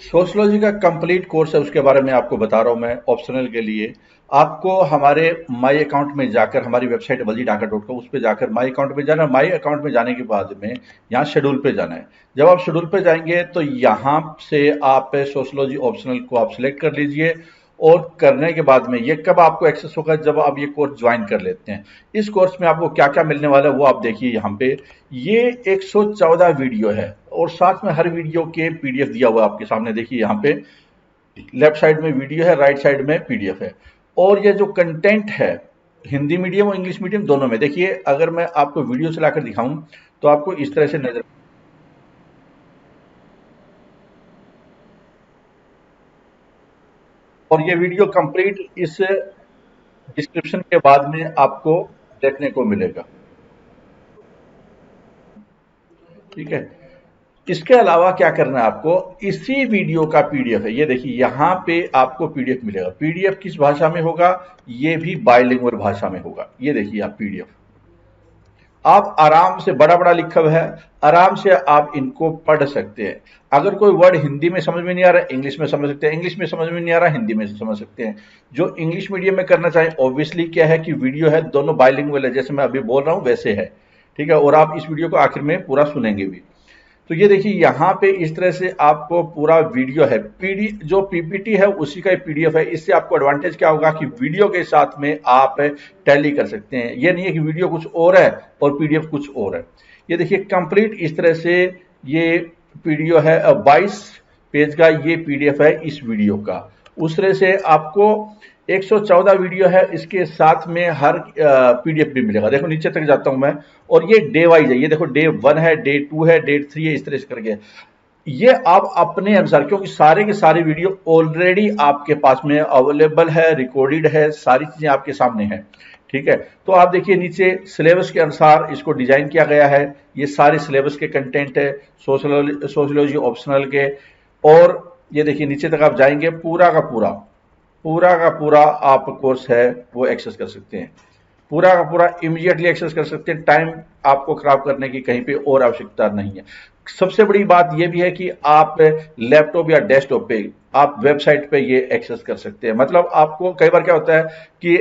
Sociology का complete course है, उसके बारे में आपको बता रहा हूँ मैं ऑप्शनल के लिए। आपको हमारे माई अकाउंट में जाकर, हमारी वेबसाइट वजीडाका.com, उस पर जाकर माई अकाउंट में जाना। माई अकाउंट में जाने के बाद में यहाँ शेड्यूल पे जाना है। जब आप शेड्यूल पे जाएंगे तो यहाँ से आप सोशलॉजी ऑप्शनल को आप सिलेक्ट कर लीजिए। और करने के बाद में ये कब आपको एक्सेस होगा, जब आप ये कोर्स ज्वाइन कर लेते हैं। इस कोर्स में आपको क्या क्या मिलने वाला है वो आप देखिए यहाँ पे। ये 114 वीडियो है और साथ में हर वीडियो के पीडीएफ दिया हुआ है आपके सामने। देखिए यहाँ पे लेफ्ट साइड में वीडियो है, राइट साइड में पीडीएफ है। और ये जो कंटेंट है हिंदी मीडियम और इंग्लिश मीडियम दोनों में। देखिए अगर मैं आपको वीडियो चलाकर दिखाऊं तो आपको इस तरह से नजर, और ये वीडियो कंप्लीट इस डिस्क्रिप्शन के बाद में आपको देखने को मिलेगा। ठीक है। इसके अलावा क्या करना है आपको, इसी वीडियो का पीडीएफ है, ये देखिए यहाँ पे आपको पीडीएफ मिलेगा। पीडीएफ किस भाषा में होगा, ये भी बाइलिंगुअल भाषा में होगा। ये देखिए आप पीडीएफ, आप आराम से, बड़ा बड़ा लिखा हुआ है, आराम से आप इनको पढ़ सकते हैं। अगर कोई वर्ड हिंदी में समझ में नहीं आ रहा है, इंग्लिश में समझ सकते हैं, इंग्लिश में समझ में नहीं आ रहा है, हिंदी में समझ सकते हैं। जो इंग्लिश मीडियम में करना चाहें, ऑब्वियसली क्या है कि वीडियो है, दोनों बाइलिंगुअल है, जैसे मैं अभी बोल रहा हूं वैसे है। ठीक है। और आप इस वीडियो को आखिर में पूरा सुनेंगे भी। तो ये देखिए यहाँ पे इस तरह से आपको पूरा वीडियो है, पीडी जो पीपीटी है उसी का पीडीएफ है। इससे आपको एडवांटेज क्या होगा कि वीडियो के साथ में आप टैली कर सकते हैं। ये नहीं है कि वीडियो कुछ और है और पीडीएफ कुछ और है। ये देखिए कंप्लीट इस तरह से ये पीडीएफ है, 22 पेज का ये पीडीएफ है इस वीडियो का। उस तरह से आपको 114 वीडियो है, इसके साथ में हर पीडीएफ भी मिलेगा। देखो नीचे तक जाता हूं मैं, और ये डे वाइज है। ये देखो डे 1 है, डे 2 है, डे 3 है, इस तरह से करके। ये आप अपने अनुसार, क्योंकि सारे के सारे वीडियो ऑलरेडी आपके पास में अवेलेबल है, रिकॉर्डेड है, सारी चीजें आपके सामने हैं। ठीक है। तो आप देखिए नीचे सिलेबस के अनुसार इसको डिजाइन किया गया है। ये सारे सिलेबस के कंटेंट है, सोशोलॉजी ऑप्शनल के। और ये देखिए नीचे तक आप जाएंगे, पूरा का पूरा आप कोर्स है वो एक्सेस कर सकते हैं। पूरा का पूरा इमीडिएटली एक्सेस कर सकते हैं। टाइम आपको खराब करने की कहीं पे और आवश्यकता नहीं है। सबसे बड़ी बात यह भी है कि आप लैपटॉप या डेस्कटॉप पे आप वेबसाइट पे ये एक्सेस कर सकते हैं। मतलब आपको कई बार क्या होता है कि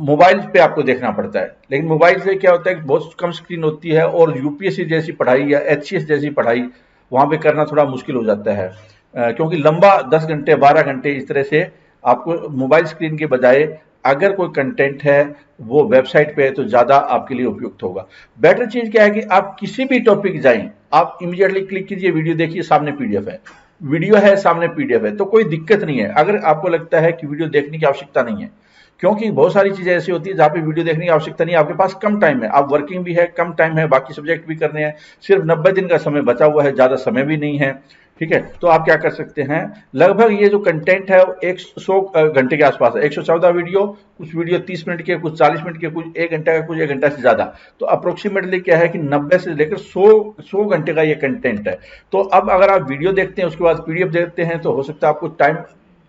मोबाइल पे आपको देखना पड़ता है, लेकिन मोबाइल से क्या होता है कि बहुत कम स्क्रीन होती है, और यूपीएससी जैसी पढ़ाई या एचसीएस जैसी पढ़ाई वहां पे करना थोड़ा मुश्किल हो जाता है। क्योंकि लंबा 10 घंटे 12 घंटे इस तरह से आपको मोबाइल स्क्रीन के बजाय अगर कोई कंटेंट है वो वेबसाइट पे है तो ज्यादा आपके लिए उपयुक्त होगा। बेटर चीज क्या है कि आप किसी भी टॉपिक जाएं, आप इमीडिएटली क्लिक कीजिए, वीडियो देखिए, सामने पीडीएफ है, वीडियो है सामने पीडीएफ है, तो कोई दिक्कत नहीं है। अगर आपको लगता है कि वीडियो देखने की आवश्यकता नहीं है, क्योंकि बहुत सारी चीजें ऐसी होती है जहां पे वीडियो देखने की आवश्यकता नहीं है, आपके पास कम टाइम है, आप वर्किंग भी है, कम टाइम है, बाकी सब्जेक्ट भी करने हैं, सिर्फ 90 दिन का समय बचा हुआ है, ज्यादा समय भी नहीं है। ठीक है। तो आप क्या कर सकते हैं, लगभग ये जो कंटेंट है 100 घंटे के आसपास है। 114 वीडियो, कुछ वीडियो 30 मिनट के, कुछ 40 मिनट के, कुछ 1 घंटा का, कुछ 1 घंटा से ज्यादा। तो अप्रोक्सीमेटली क्या है कि 90 से लेकर 100 घंटे का ये कंटेंट है। तो अब अगर आप वीडियो देखते हैं उसके बाद पीडीएफ देखते हैं तो हो सकता है आपको टाइम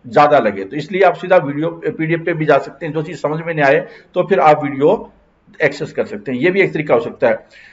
ज्यादा लगे, तो इसलिए आप सीधा वीडियो पीडीएफ पे भी जा सकते हैं। जो चीज समझ में नहीं आए तो फिर आप वीडियो एक्सेस कर सकते हैं। ये भी एक तरीका हो सकता है।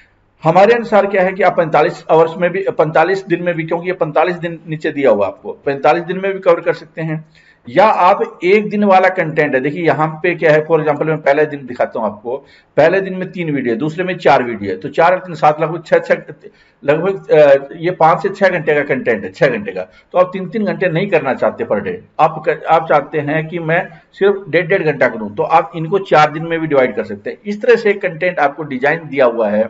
हमारे अनुसार क्या है कि आप 45 आवर्स में भी, 45 दिन में भी, क्योंकि ये 45 दिन नीचे दिया हुआ आपको, 45 दिन में भी कवर कर सकते हैं। या आप एक दिन वाला कंटेंट है, देखिए यहाँ पे क्या है, फॉर एग्जांपल मैं पहले दिन दिखाता हूँ आपको। पहले दिन में 3 वीडियो है, दूसरे में 4 वीडियो है, तो 4 3 7 लगभग 6 लगभग ये 5 से 6 घंटे का कंटेंट है, 6 घंटे का। तो आप 3 3 घंटे नहीं करना चाहते पर डे, आप चाहते हैं कि मैं सिर्फ 1.5 1.5 घंटा करूं, तो आप इनको 4 दिन में भी डिवाइड कर सकते हैं। इस तरह से कंटेंट आपको डिजाइन दिया हुआ है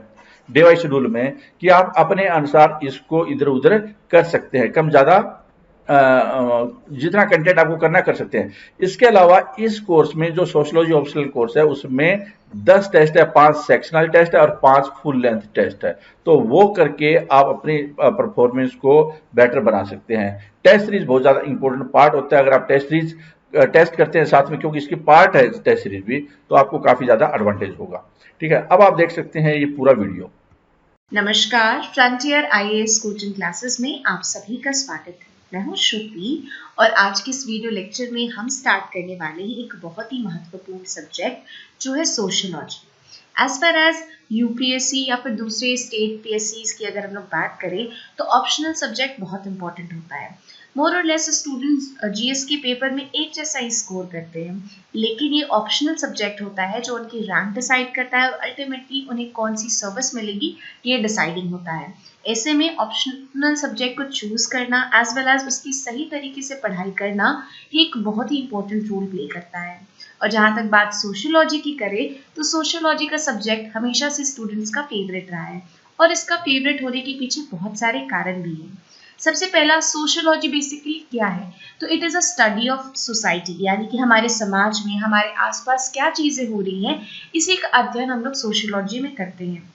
डे वाइज शेड्यूल में, कि आप अपने अनुसार इसको इधर उधर कर सकते हैं, कम ज्यादा जितना कंटेंट आपको करना कर सकते हैं। इसके अलावा इस कोर्स में जो सोशोलॉजी ऑप्शनल कोर्स है उसमें 10 टेस्ट है, 5 सेक्शनल टेस्ट है और 5 फुल लेंथ टेस्ट है। तो वो करके आप अपनी परफॉर्मेंस को बेटर बना सकते हैं। टेस्ट सीरीज बहुत ज्यादा इंपॉर्टेंट पार्ट होता है। अगर आप टेस्ट सीरीज टेस्ट करते हैं साथ में, क्योंकि इसकी पार्ट है टेस्ट सीरीज भी, तो आपको काफी ज्यादा एडवांटेज होगा। ठीक है। अब आप देख सकते हैं ये पूरा वीडियो। नमस्कार, फ्रंटियर आईएएस कोचिंग क्लासेस में आप सभी का स्वागत है। मैं हूं श्रुति और आज के इस वीडियो लेक्चर में हम स्टार्ट करने वाले हैं एक बहुत ही महत्वपूर्ण सब्जेक्ट जो है sociology. As far as UPSC या फिर दूसरे स्टेट पीएससीज की अगर हम लोग बात करें तो ऑप्शनल सब्जेक्ट बहुत इंपॉर्टेंट होता है। मोर और लेस स्टूडेंट्स जीएस के पेपर में एक जैसा ही स्कोर करते हैं, लेकिन ये ऑप्शनल सब्जेक्ट होता है जो उनकी रैंक डिसाइड करता है और अल्टीमेटली उन्हें कौन सी सर्विस मिलेगी ये डिसाइडिंग होता है। ऐसे में ऑप्शनल सब्जेक्ट को चूज करना एज वेल एज उसकी सही तरीके से पढ़ाई करना ये एक बहुत ही इंपॉर्टेंट रोल प्ले करता है। और जहाँ तक बात सोशियोलॉजी की करें तो सोशियोलॉजी का सब्जेक्ट हमेशा से स्टूडेंट्स का फेवरेट रहा है और इसका फेवरेट होने के पीछे बहुत सारे कारण भी हैं। सबसे पहला, सोशियोलॉजी बेसिकली क्या है? तो it is a study of society, यानी कि हमारे समाज में हमारे आसपास क्या चीज़ें हो रही हैं इसी का अध्ययन हम लोग सोशियोलॉजी में करते हैं।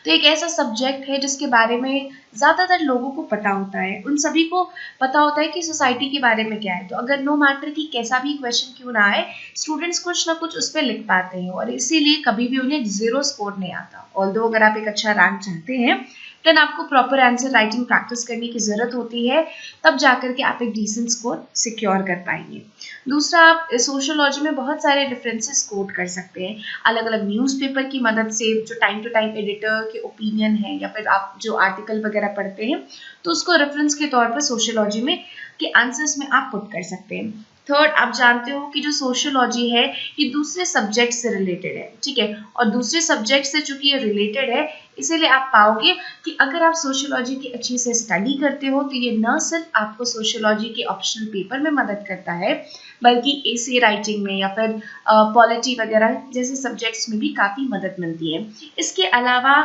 तो एक ऐसा सब्जेक्ट है जिसके बारे में ज़्यादातर लोगों को पता होता है, उन सभी को पता होता है कि सोसाइटी के बारे में क्या है। तो अगर नो मैटर कि कैसा भी क्वेश्चन क्यों ना आए, स्टूडेंट्स कुछ ना कुछ उस पर लिख पाते हैं और इसीलिए कभी भी उन्हें जीरो स्कोर नहीं आता। ऑल्दो अगर आप एक अच्छा रैंक चाहते हैं देन आपको प्रॉपर आंसर राइटिंग प्रैक्टिस करने की ज़रूरत होती है, तब जाकर के आप एक डिसेंट स्कोर सिक्योर कर पाएंगे। दूसरा, आप सोशियोलॉजी में बहुत सारे रेफरेंसेस कोट कर सकते हैं अलग अलग न्यूज़पेपर की मदद से, जो टाइम टू टाइम एडिटर के ओपिनियन है या फिर आप जो आर्टिकल वगैरह पढ़ते हैं तो उसको रेफरेंस के तौर पर सोशियोलॉजी में के आंसर्स में आप पुट कर सकते हैं। थर्ड, आप जानते हो कि जो सोशियोलॉजी है ये दूसरे सब्जेक्ट से रिलेटेड है, ठीक है, और दूसरे सब्जेक्ट से चूंकि ये रिलेटेड है इसीलिए आप पाओगे कि अगर आप सोशियोलॉजी की अच्छी से स्टडी करते हो तो ये न सिर्फ आपको सोशियोलॉजी के ऑप्शनल पेपर में मदद करता है बल्कि एसे राइटिंग में या फिर पॉलिटी वगैरह जैसे सब्जेक्ट्स में भी काफ़ी मदद मिलती है। इसके अलावा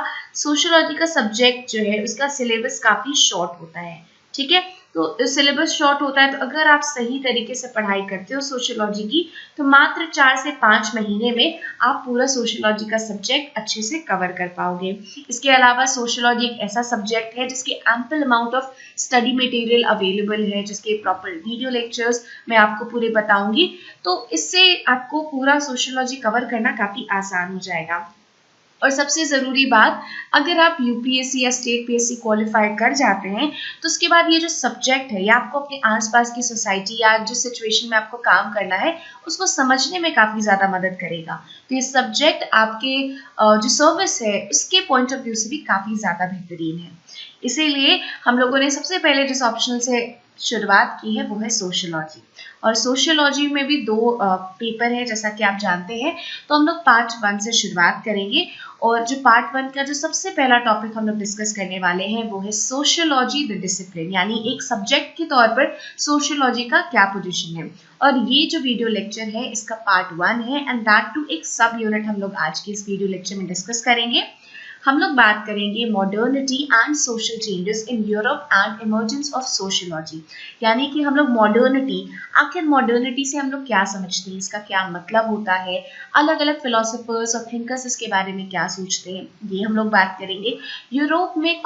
सोशियोलॉजी का सब्जेक्ट जो है उसका सिलेबस काफ़ी शॉर्ट होता है, ठीक है, तो सिलेबस शॉर्ट होता है तो अगर आप सही तरीके से पढ़ाई करते हो सोशियोलॉजी की तो मात्र 4 से 5 महीने में आप पूरा सोशियोलॉजी का सब्जेक्ट अच्छे से कवर कर पाओगे। इसके अलावा सोशियोलॉजी एक ऐसा सब्जेक्ट है जिसके ample amount of study material available है, जिसके प्रॉपर वीडियो लेक्चर्स मैं आपको पूरे बताऊंगी, तो इससे आपको पूरा सोशियोलॉजी कवर करना काफ़ी आसान हो जाएगा। और सबसे ज़रूरी बात, अगर आप यूपीएससी या स्टेट पीएससी क्वालिफाई कर जाते हैं तो उसके बाद ये जो सब्जेक्ट है ये आपको अपने आसपास की सोसाइटी या जिस सिचुएशन में आपको काम करना है उसको समझने में काफ़ी ज़्यादा मदद करेगा। तो ये सब्जेक्ट आपके जो सर्विस है उसके पॉइंट ऑफ व्यू से भी काफ़ी ज़्यादा बेहतरीन है। इसीलिए हम लोगों ने सबसे पहले जिस ऑप्शन से शुरुआत की है वो है सोशियोलॉजी। और सोशियोलॉजी में भी 2 पेपर है जैसा कि आप जानते हैं, तो हम लोग पार्ट 1 से शुरुआत करेंगे और जो पार्ट 1 का जो सबसे पहला टॉपिक हम लोग डिस्कस करने वाले हैं वो है सोशियोलॉजी द डिसिप्लिन, यानी एक सब्जेक्ट के तौर पर सोशियोलॉजी का क्या पोजीशन है। और ये जो वीडियो लेक्चर है इसका पार्ट 1 है एंड दैट टू एक सब यूनिट हम लोग आज के इस वीडियो लेक्चर में डिस्कस करेंगे। हम लोग बात करेंगे modernity and social changes in Europe and emergence of sociology, यानी कि हम लोग मॉडर्निटी, आखिर मॉडर्निटी से हम लोग क्या समझते हैं, इसका क्या मतलब होता है, अलग अलग फिलोसोफर्स और थिंकर्स इसके बारे में क्या सोचते हैं, ये हम लोग बात करेंगे। यूरोप में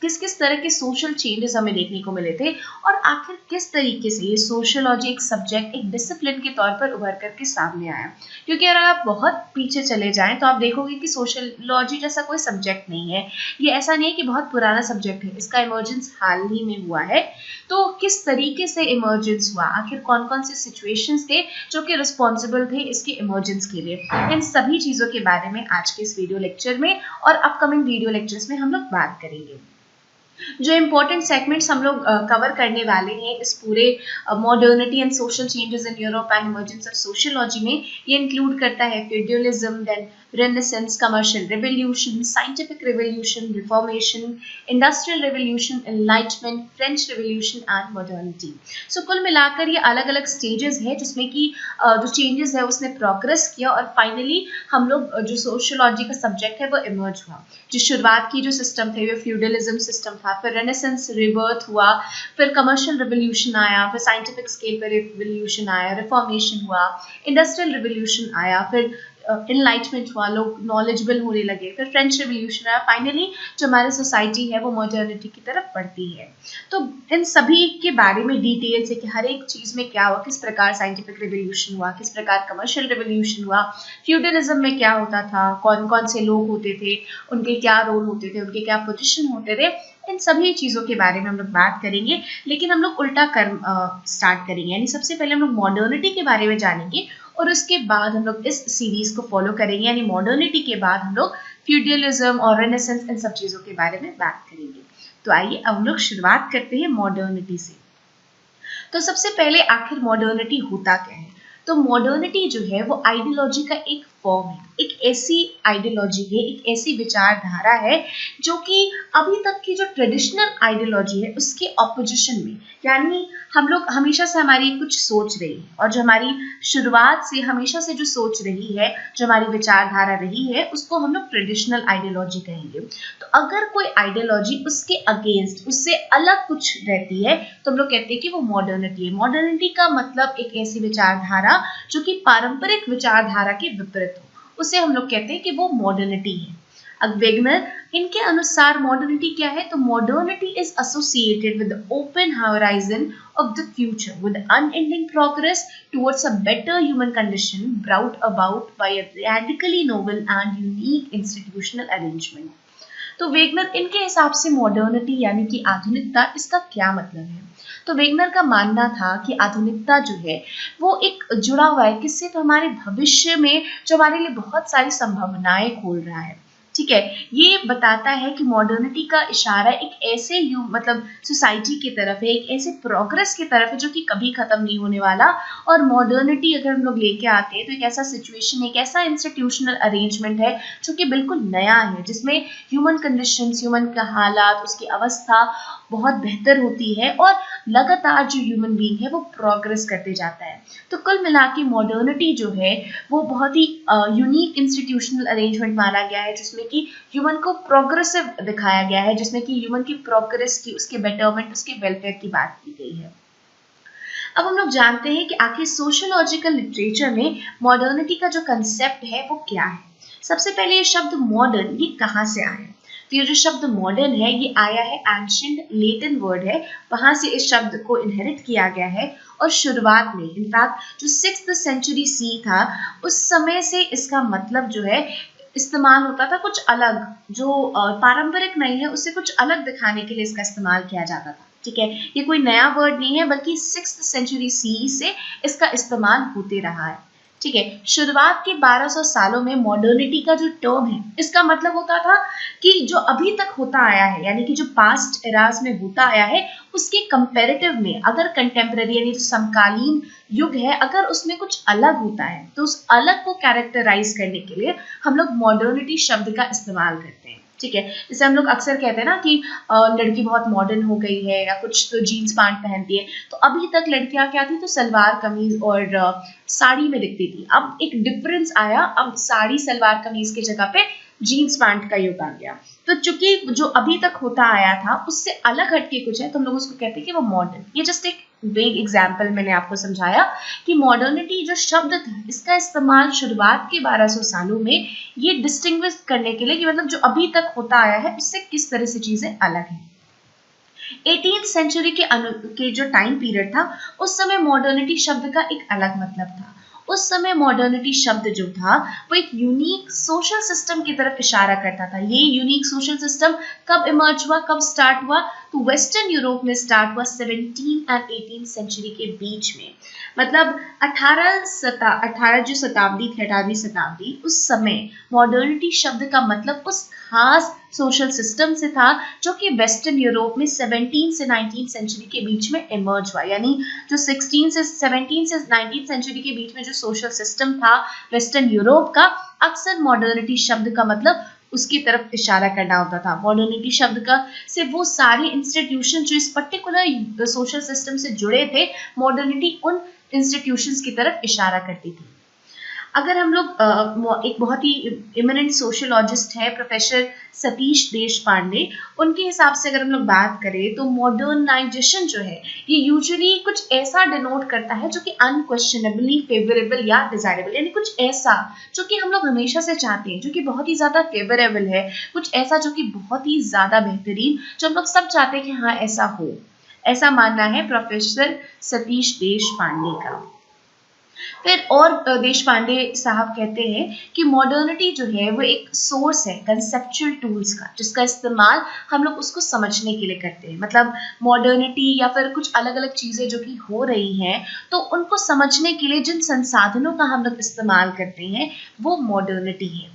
किस किस तरह के सोशल चेंजेस हमें देखने को मिले थे और आखिर किस तरीके से ये सोशियोलॉजी एक सब्जेक्ट एक डिसिप्लिन के तौर पर उभर करके सामने आया। क्योंकि अगर आप बहुत पीछे चले जाएं तो आप देखोगे कि सोशियोलॉजी जैसा कोई सब्जेक्ट नहीं है, ये ऐसा नहीं है कि बहुत पुराना सब्जेक्ट है, इसका इमर्जेंस हाल ही में हुआ है। तो किस तरीके से इमर्जेंस हुआ, आखिर कौन कौन से सिचुएशंस थे जो कि रिस्पॉन्सिबल थे इसके इमर्जेंस के लिए, इन सभी चीज़ों के बारे में आज के इस वीडियो लेक्चर में और अपकमिंग वीडियो लेक्चर्स में हम लोग बात करेंगे। जो इम्पोर्टेंट सेगमेंट्स हम लोग कवर करने वाले हैं इस पूरे modernity and social changes in Europe and emergence of sociology में, ये इंक्लूड करता है feudalism, then renaissance, commercial revolution, scientific revolution, reformation, industrial revolution, enlightenment, French revolution and modernity. So कुल मिलाकर ये अलग अलग स्टेजेस है जिसमें कि जो चेंजेस है उसने प्रोग्रेस किया और फाइनली हम लोग जो सोशियोलॉजी का सब्जेक्ट है वो इमर्ज हुआ। जो शुरुआत की जो सिस्टम थे वो फ्यूडलिज्म सिस्टम था, फिर रेनेसेंस रिबर्थ हुआ, फिर कमर्शियल रिवोल्यूशन आया, फिर साइंटिफिक स्केल पर रिवोल्यूशन आया, रिफॉर्मेशन हुआ, इंडस्ट्रियल रिवोल्यूशन आया, फिर एनलाइटमेंट हुआ, लोग नॉलेजेबल होने लगे, फिर फ्रेंच रिवोल्यूशन आया, फाइनली जो हमारी सोसाइटी है वो मॉडर्निटी की तरफ बढ़ती है। तो इन सभी के बारे में डिटेल से कि हर एक चीज़ में क्या हुआ, किस प्रकार साइंटिफिक रिवोल्यूशन हुआ, किस प्रकार कमर्शियल रिवोल्यूशन हुआ, फ्यूडलिज्म में क्या होता था, कौन कौन से लोग होते थे, उनके क्या रोल होते थे, उनके क्या पोजिशन होते थे, इन सभी चीज़ों के बारे में हम लोग बात करेंगे। लेकिन हम लोग उल्टा कर्म स्टार्ट करेंगे, यानी सबसे पहले हम लोग मॉडर्निटी के बारे में जानेंगे और उसके बाद हम लोग इस सीरीज को फॉलो करेंगे, यानी मॉडर्निटी के बाद हम लोग फ्यूडलिज्म और रेनेसेंस, इन सब चीजों के बारे में बात करेंगे। तो आइए अब हम लोग शुरुआत करते हैं मॉडर्निटी से। तो सबसे पहले आखिर मॉडर्निटी होता क्या है? तो मॉडर्निटी जो है वो आइडियोलॉजी का एक फॉर्म है, एक ऐसी आइडियोलॉजी है, एक ऐसी विचारधारा है जो कि अभी तक की जो ट्रेडिशनल आइडियोलॉजी है उसके ऑपोजिशन में, यानी हम लोग हमेशा से हमारी कुछ सोच रही है और जो हमारी शुरुआत से हमेशा से जो सोच रही है, जो हमारी विचारधारा रही है, उसको हम लोग ट्रेडिशनल आइडियोलॉजी कहेंगे। तो अगर कोई आइडियोलॉजी उसके अगेंस्ट, उससे अलग कुछ रहती है तो हम लोग कहते हैं कि वो मॉडर्निटी है। मॉडर्निटी का मतलब एक ऐसी विचारधारा जो कि पारंपरिक विचारधारा के विपरीत हो, उसे हम लोग कहते हैं कि वो मॉडर्निटी है। अब वेगनर, इनके अनुसार मॉडर्निटी क्या है? तो modernity is associated with the open horizon of the future, with unending progress towards a better human condition brought about by a radically novel and unique institutional arrangement. तो Wegener, इनके हिसाब से modernity यानी कि आधुनिकता, इसका क्या मतलब है? तो वेगनर का मानना था कि आधुनिकता जो है वो एक जुड़ा हुआ है किससे? तो हमारे भविष्य में जो हमारे लिए बहुत सारी संभावनाएं खोल रहा है। ठीक है, ये बताता है कि मॉडर्निटी का इशारा एक ऐसे मतलब सोसाइटी की तरफ है, एक ऐसे प्रोग्रेस की तरफ है जो कि कभी खत्म नहीं होने वाला। और मॉडर्निटी अगर हम लोग लेके आते हैं तो एक ऐसा सिचुएशन, एक ऐसा इंस्टीट्यूशनल अरेंजमेंट है जो कि बिल्कुल नया है, जिसमें ह्यूमन कंडीशंस, ह्यूमन का हालात, उसकी अवस्था बहुत बेहतर होती है और लगातार जो ह्यूमन बीइंग है वो प्रोग्रेस करते जाता है। तो कुल मिला के मॉडर्निटी जो है वो बहुत ही यूनिक इंस्टीट्यूशनल अरेंजमेंट माना गया है, जिसमें कि ह्यूमन को प्रोग्रेसिव दिखाया गया है, जिसमें कि ह्यूमन की प्रोग्रेस की, उसके बेटरमेंट, उसके वेलफेयर की बात की गई है। अब हम लोग जानते हैं कि आखिर सोशियोलॉजिकल लिटरेचर में मॉडर्निटी का जो कंसेप्ट है वो क्या है। सबसे पहले ये शब्द मॉडर्न, ये कहाँ से आया? तो ये जो शब्द मॉडर्न है ये आया है एंशिएंट लेटिन वर्ड है, वहां से इस शब्द को इनहेरिट किया गया है। और शुरुआत में इनफैक्ट जो 6th सेंचुरी सी था उस समय से इसका मतलब जो है इस्तेमाल होता था कुछ अलग, जो पारंपरिक नहीं है उससे कुछ अलग दिखाने के लिए इसका इस्तेमाल किया जाता था। ठीक है, ये कोई नया वर्ड नहीं है बल्कि 6th सेंचुरी सी से इसका इस्तेमाल होते रहा है। ठीक है, शुरुआत के 1200 सालों में मॉडर्निटी का जो टर्म है इसका मतलब होता था कि जो अभी तक होता आया है, यानी कि जो पास्ट एराज में होता आया है उसके कंपैरेटिव में अगर कंटेम्पररी यानी जो समकालीन युग है अगर उसमें कुछ अलग होता है तो उस अलग को कैरेक्टराइज करने के लिए हम लोग मॉडर्निटी शब्द का इस्तेमाल करते हैं। ठीक है, जैसे हम लोग अक्सर कहते हैं ना कि लड़की बहुत मॉडर्न हो गई है या कुछ तो जीन्स पैंट पहनती है, तो अभी तक लड़कियां क्या थी? तो सलवार कमीज और साड़ी में दिखती थी। अब एक डिफरेंस आया, अब साड़ी सलवार कमीज की जगह पे जीन्स पैंट का युग आ गया। तो चूंकि जो अभी तक होता आया था उससे अलग हटके कुछ है तो हम लोग उसको कहते हैं कि वो मॉडर्न। ये जस्ट एक वेग एग्जाम्पल मैंने आपको समझाया कि मॉडर्निटी जो शब्द था इसका इस्तेमाल शुरुआत के 1200 सालों में ये डिस्टिंग्विश करने के लिए कि मतलब जो अभी तक होता आया है उससे किस तरह से चीजें अलग हैं। 18th सेंचुरी के जो टाइम पीरियड था उस समय मॉडर्निटी शब्द का एक अलग मतलब था। उस समय मॉडर्निटी शब्द जो था वो एक यूनिक सोशल सिस्टम की तरफ इशारा करता था। ये यूनिक सोशल सिस्टम कब इमर्ज हुआ, कब स्टार्ट हुआ? तो वेस्टर्न यूरोप में स्टार्ट हुआ 17th and 18th सेंचुरी के बीच में। मतलब 18वीं शताब्दी उस समय मॉडर्निटी शब्द का मतलब उस खास सोशल सिस्टम से था जो कि वेस्टर्न यूरोप में 17 से 19 सेंचुरी के बीच में इमर्ज हुआ। यानी जो 17 से 19 सेंचुरी के बीच में जो सोशल सिस्टम था वेस्टर्न यूरोप का, अक्सर मॉडर्निटी शब्द का मतलब उसकी तरफ इशारा करना होता था। मॉडर्निटी शब्द का से वो सारे इंस्टीट्यूशन जो इस पर्टिकुलर सोशल सिस्टम से जुड़े थे, मॉडर्निटी उन इंस्टीट्यूशंस की तरफ इशारा करती थी। अगर हम लोग एक बहुत ही इमिनेंट सोशियोलॉजिस्ट है प्रोफेसर सतीश देशपांडे, उनके हिसाब से अगर हम लोग बात करें तो मॉडर्नाइजेशन जो है ये यूजुअली कुछ ऐसा डिनोट करता है जो कि अनक्वेश्चनेबली फेवरेबल या डिजायरेबल, यानी कुछ ऐसा जो कि हम लोग हमेशा से चाहते हैं, जो कि बहुत ही ज्यादा फेवरेबल है, कुछ ऐसा जो कि बहुत ही ज्यादा बेहतरीन, जो हम लोग सब चाहते हैं कि हाँ ऐसा हो। ऐसा मानना है प्रोफेसर सतीश देशपांडे का। फिर और देशपांडे साहब कहते हैं कि मॉडर्निटी जो है वो एक सोर्स है कंसेप्चुअल टूल्स का, जिसका इस्तेमाल हम लोग उसको समझने के लिए करते हैं। मतलब मॉडर्निटी या फिर कुछ अलग अलग चीजें जो कि हो रही हैं तो उनको समझने के लिए जिन संसाधनों का हम लोग इस्तेमाल करते हैं वो मॉडर्निटी है।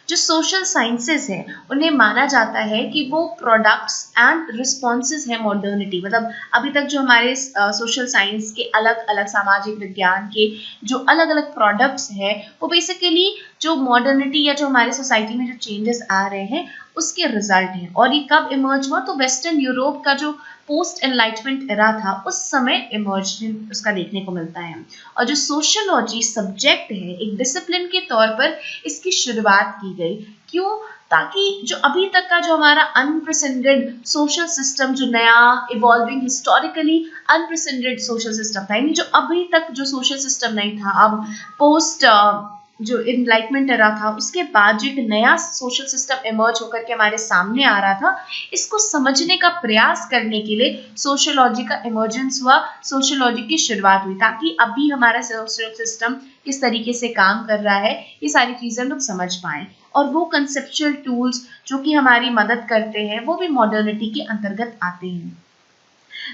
जो सोशल साइंसेस है उन्हें माना जाता है कि वो प्रोडक्ट्स एंड रिस्पॉन्सेज है मॉडर्निटी, मतलब अभी तक जो हमारे सोशल साइंस के अलग अलग, सामाजिक विज्ञान के जो अलग अलग प्रोडक्ट्स है वो बेसिकली जो मॉडर्निटी या जो हमारे सोसाइटी में जो चेंजेस आ रहे हैं उसके रिजल्ट हैं। और ये कब इमर्ज हुआ, तो वेस्टर्न यूरोप का जो पोस्ट एनलाइटमेंट एरा था उस समय इमर्जन उसका देखने को मिलता है। और जो सोशियोलॉजी सब्जेक्ट है एक डिसिप्लिन के तौर पर इसकी शुरुआत की गई। क्यों? ताकि जो अभी तक का जो हमारा अनप्रेसिडेंटेड सोशल सिस्टम, जो नया evolving historically unprecedented social system था, यानी जो अभी तक जो सोशल सिस्टम नहीं था, अब पोस्ट जो इनलाइटमेंट एरा था उसके बाद जो एक नया सोशल सिस्टम इमर्ज होकर के हमारे सामने आ रहा था, इसको समझने का प्रयास करने के लिए सोशियोलॉजी का इमर्जेंस हुआ, सोशियोलॉजी की शुरुआत हुई, ताकि अभी हमारा सोशल सिस्टम किस तरीके से काम कर रहा है ये सारी चीजें हम लोग समझ पाएं। और वो कंसेप्चुअल टूल्स जो कि हमारी मदद करते हैं वो भी मॉडर्निटी के अंतर्गत आते हैं।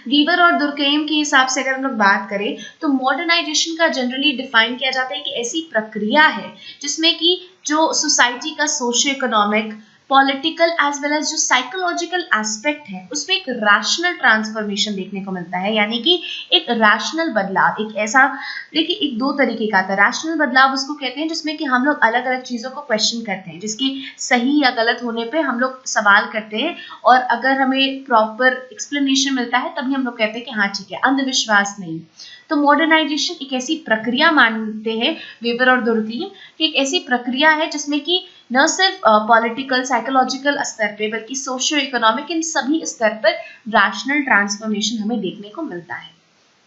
वीवर और दुर्कहेम के हिसाब से अगर हम लोग बात करें तो मॉडर्नाइजेशन का जनरली डिफाइन किया जाता है कि ऐसी प्रक्रिया है जिसमें कि जो सोसाइटी का socio economic, political as well as जो साइकोलॉजिकल एस्पेक्ट है उसमें एक रैशनल ट्रांसफॉर्मेशन देखने को मिलता है, यानी कि एक रैशनल बदलाव, एक ऐसा, देखिए एक दो तरीके का आता है। रैशनल बदलाव उसको कहते हैं जिसमें कि हम लोग अलग अलग चीज़ों को क्वेश्चन करते हैं, जिसकी सही या गलत होने पे हम लोग सवाल करते हैं, और अगर हमें प्रॉपर एक्सप्लेनेशन मिलता है तभी हम लोग कहते हैं कि हाँ ठीक है, अंधविश्वास नहीं। तो मॉडर्नाइजेशन एक ऐसी प्रक्रिया मानते हैं वेबर और दुर्कहेम कि एक ऐसी प्रक्रिया है जिसमें कि न सिर्फ पॉलिटिकल साइकोलॉजिकल स्तर पे बल्कि सोशियो इकोनॉमिक, इन सभी स्तर पर रैशनल ट्रांसफॉर्मेशन हमें देखने को मिलता है।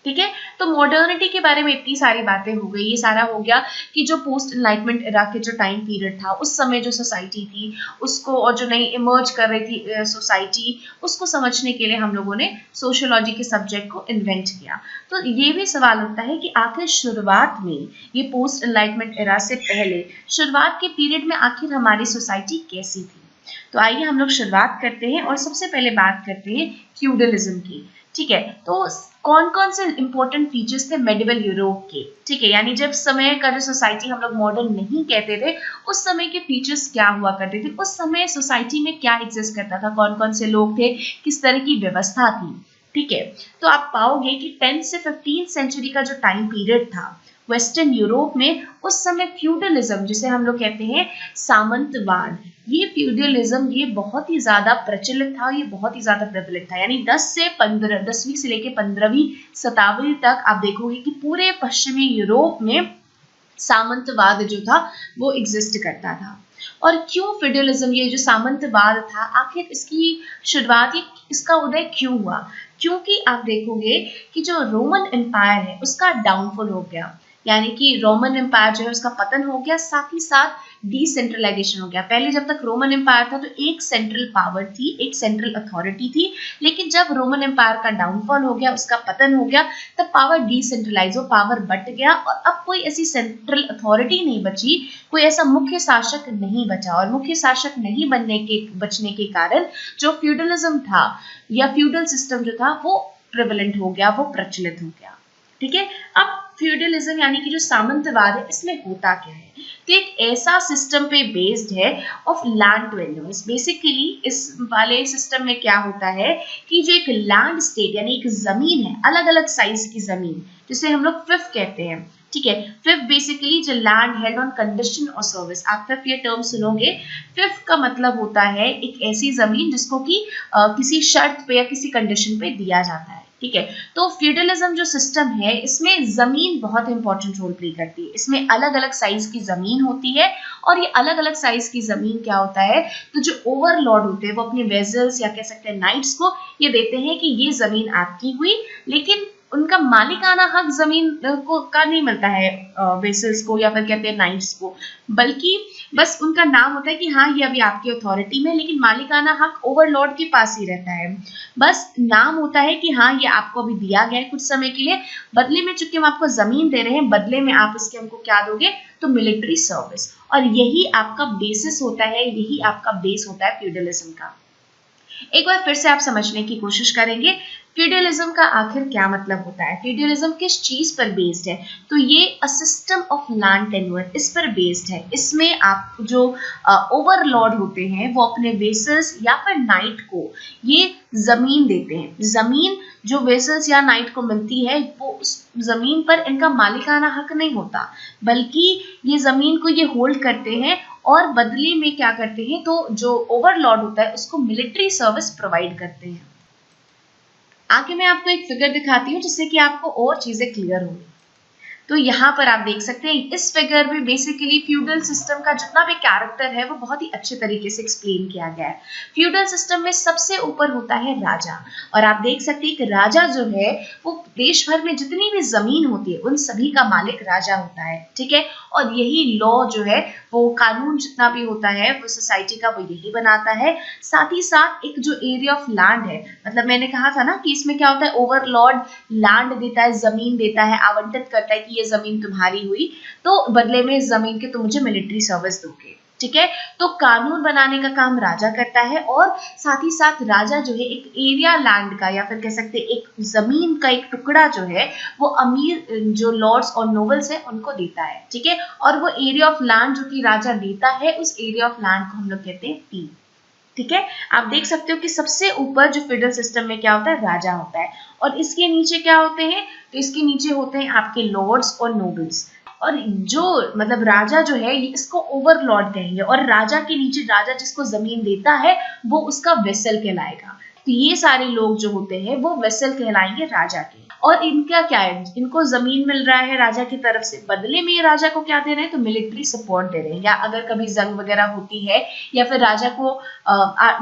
ठीक है, तो मॉडर्निटी के बारे में इतनी सारी बातें हो गई, ये सारा हो गया कि जो पोस्ट एनलाइटमेंट एरा के जो टाइम पीरियड था उस समय जो सोसाइटी थी उसको, और जो नई इमर्ज कर रही थी सोसाइटी, उसको समझने के लिए हम लोगों ने सोशियोलॉजी के सब्जेक्ट को इन्वेंट किया। तो ये भी सवाल उठता है कि आखिर शुरुआत में, ये पोस्ट एनलाइटमेंट एरा से पहले शुरुआत के पीरियड में आखिर हमारी सोसाइटी कैसी थी। तो आइए हम लोग शुरुआत करते हैं और सबसे पहले बात करते हैं फ्यूडलिज्म की। ठीक है, तो कौन कौन से इंपॉर्टेंट फीचर्स थे मेडिवल यूरोप के। ठीक है, यानी जब समय का जो सोसाइटी हम लोग मॉडर्न नहीं कहते थे उस समय के फीचर्स क्या हुआ करते थे, उस समय सोसाइटी में क्या एग्जिस्ट करता था, कौन कौन से लोग थे, किस तरह की व्यवस्था थी। ठीक है, तो आप पाओगे कि 10 से 15 सेंचुरी का जो टाइम पीरियड था वेस्टर्न यूरोप में, उस समय फ्यूडलिज्म जिसे हम लोग कहते हैं सामंतवाद, ये फ्यूडलिज्म ये बहुत ही ज्यादा प्रचलित था, ये बहुत ही ज्यादा प्रचलित था। यानी 10वीं से लेके 15वीं शताब्दी तक आप देखोगे कि पूरे पश्चिमी यूरोप में सामंतवाद जो था वो एग्जिस्ट करता था। और क्यों फ्यूडलिज्म, ये जो सामंतवाद था, आखिर इसकी शुरुआत, इसका उदय क्यों हुआ? क्योंकि आप देखोगे कि जो रोमन एम्पायर है उसका डाउनफॉल हो गया, यानी कि रोमन एम्पायर जो है उसका पतन हो गया, साथ ही साथ डिसेंट्रलाइजेशन हो गया। पहले जब तक रोमन एम्पायर था तो एक सेंट्रल पावर थी, एक सेंट्रल अथॉरिटी थी, लेकिन जब रोमन एम्पायर का डाउनफॉल हो गया, उसका पतन हो गया, तब पावर डिसेंट्रलाइज हो, पावर बट गया और अब कोई ऐसी सेंट्रल अथॉरिटी नहीं बची, कोई ऐसा मुख्य शासक नहीं बचा। और मुख्य शासक नहीं बचने के कारण जो फ्यूडलिज्म था या फ्यूडल सिस्टम जो था वो प्रेवलेंट हो गया, वो प्रचलित हो गया। ठीक है, अब फ्यूडलिज्म यानी कि जो सामंतवाद है इसमें होता क्या है, तो एक ऐसा सिस्टम पे बेस्ड है ऑफ लैंड टेन्योर्स। बेसिकली इस वाले सिस्टम में क्या होता है कि जो एक लैंड स्टेट यानी एक जमीन है, अलग अलग साइज की जमीन जिसे हम लोग फिफ कहते हैं। ठीक है, फिफ बेसिकली जो लैंड हेल्ड ऑन कंडीशन और सर्विस, आप फिफ ये टर्म सुनोगे, फिफ का मतलब होता है एक ऐसी जमीन जिसको कि किसी शर्त पे या किसी कंडीशन पे दिया जाता है। ठीक है, तो फ्यूडलिज्म जो सिस्टम है इसमें जमीन बहुत इंपॉर्टेंट रोल प्ले करती है, इसमें अलग अलग साइज की जमीन होती है और ये अलग अलग साइज की जमीन क्या होता है, तो जो ओवरलॉर्ड होते हैं वो अपने वेजल्स या कह सकते हैं नाइट्स को ये देते हैं कि ये जमीन आपकी हुई, लेकिन उनका मालिकाना हक जमीन को का नहीं मिलता है वेसल्स को या फिर कहते हैं नाइट्स को, बल्कि बस उनका नाम होता है कि हाँ ये अभी आपकी अथॉरिटी में, लेकिन मालिकाना हक ओवरलॉर्ड के पास ही रहता है। बस नाम होता है कि हाँ ये आपको अभी दिया गया है कुछ समय के लिए, बदले में चूंकि हम आपको जमीन दे रहे हैं, बदले में आप इसके हमको क्या दोगे, तो मिलिट्री सर्विस। और यही आपका बेसिस होता है, यही आपका बेस होता है फ्यूडलिज्म का। एक बार फिर से आप समझने की कोशिश करेंगे फ्यूडलिज्म का आखिर क्या मतलब होता है, फ्यूडलिज्म किस चीज पर बेस्ड है, तो ये a system of land tenure इस पर बेस्ड है। इसमें आप जो ओवरलॉर्ड होते हैं वो अपने वेसल्स या फिर नाइट को ये जमीन देते हैं। जमीन जो वेसल्स या नाइट को मिलती है वो उस जमीन पर इनका मालिकाना हक नहीं होता, बल्कि ये जमीन को ये होल्ड करते हैं और बदले में क्या करते हैं, तो जो ओवरलॉर्ड होता है उसको मिलिट्री सर्विस प्रोवाइड करते हैं। आगे मैं आपको एक फिगर दिखाती हूँ जिससे कि आपको और चीजें क्लियर होंगी। तो यहाँ पर आप देख सकते हैं इस फिगर में बेसिकली फ्यूडल सिस्टम का जितना भी कैरेक्टर है वो बहुत ही अच्छे तरीके से एक्सप्लेन किया गया है। फ्यूडल सिस्टम में सबसे ऊपर होता है राजा, और आप देख सकते हैं कि राजा जो है वो देश भर में जितनी भी जमीन होती है उन सभी का मालिक राजा होता है, ठीक है। और यही लॉ जो है वो कानून जितना भी होता है वो सोसाइटी का वो यही बनाता है। साथ ही साथ एक जो एरिया ऑफ लैंड है, मतलब मैंने कहा था ना कि इसमें क्या होता है, ओवरलॉर्ड लैंड देता है, जमीन देता है, आवंटित करता है कि ये जमीन तुम्हारी हुई, तो बदले में इस जमीन के तुम मुझे मिलिट्री सर्विस दोगे, ठीक है। तो कानून बनाने का काम राजा करता है, और साथ ही साथ राजा जो है एक एरिया लैंड का या फिर कह सकते हैं एक जमीन का एक टुकड़ा जो है वो अमीर जो लॉर्ड्स और नोबल्स है उनको देता है, ठीक है। और वो एरिया ऑफ लैंड जो कि राजा देता है उस एरिया ऑफ लैंड को हम लोग कहते हैं फी, ठीक है। आप देख सकते हो कि सबसे ऊपर जो फेडरल सिस्टम में क्या होता है, राजा होता है, और इसके नीचे क्या होते हैं, तो इसके नीचे होते हैं आपके लॉर्ड्स और नोबल्स। और जो मतलब राजा जो है ये इसको ओवरलॉर्ड कहेंगे, और राजा के नीचे राजा जिसको जमीन देता है वो उसका वेसल कहलाएगा। तो ये सारे लोग जो होते हैं वो वेसल कहलाएंगे राजा के। और इनका क्या है, इनको जमीन मिल रहा है राजा की तरफ से, बदले में ये राजा को क्या दे रहे हैं, तो मिलिट्री सपोर्ट दे रहे हैं, या अगर कभी जंग वगैरह होती है या फिर राजा को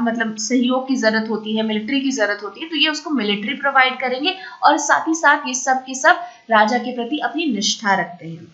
मतलब सहयोग की जरूरत होती है, मिलिट्री की जरूरत होती है, तो ये उसको मिलिट्री प्रोवाइड करेंगे। और साथ ही साथ ये सब के सब राजा के प्रति अपनी निष्ठा रखते हैं।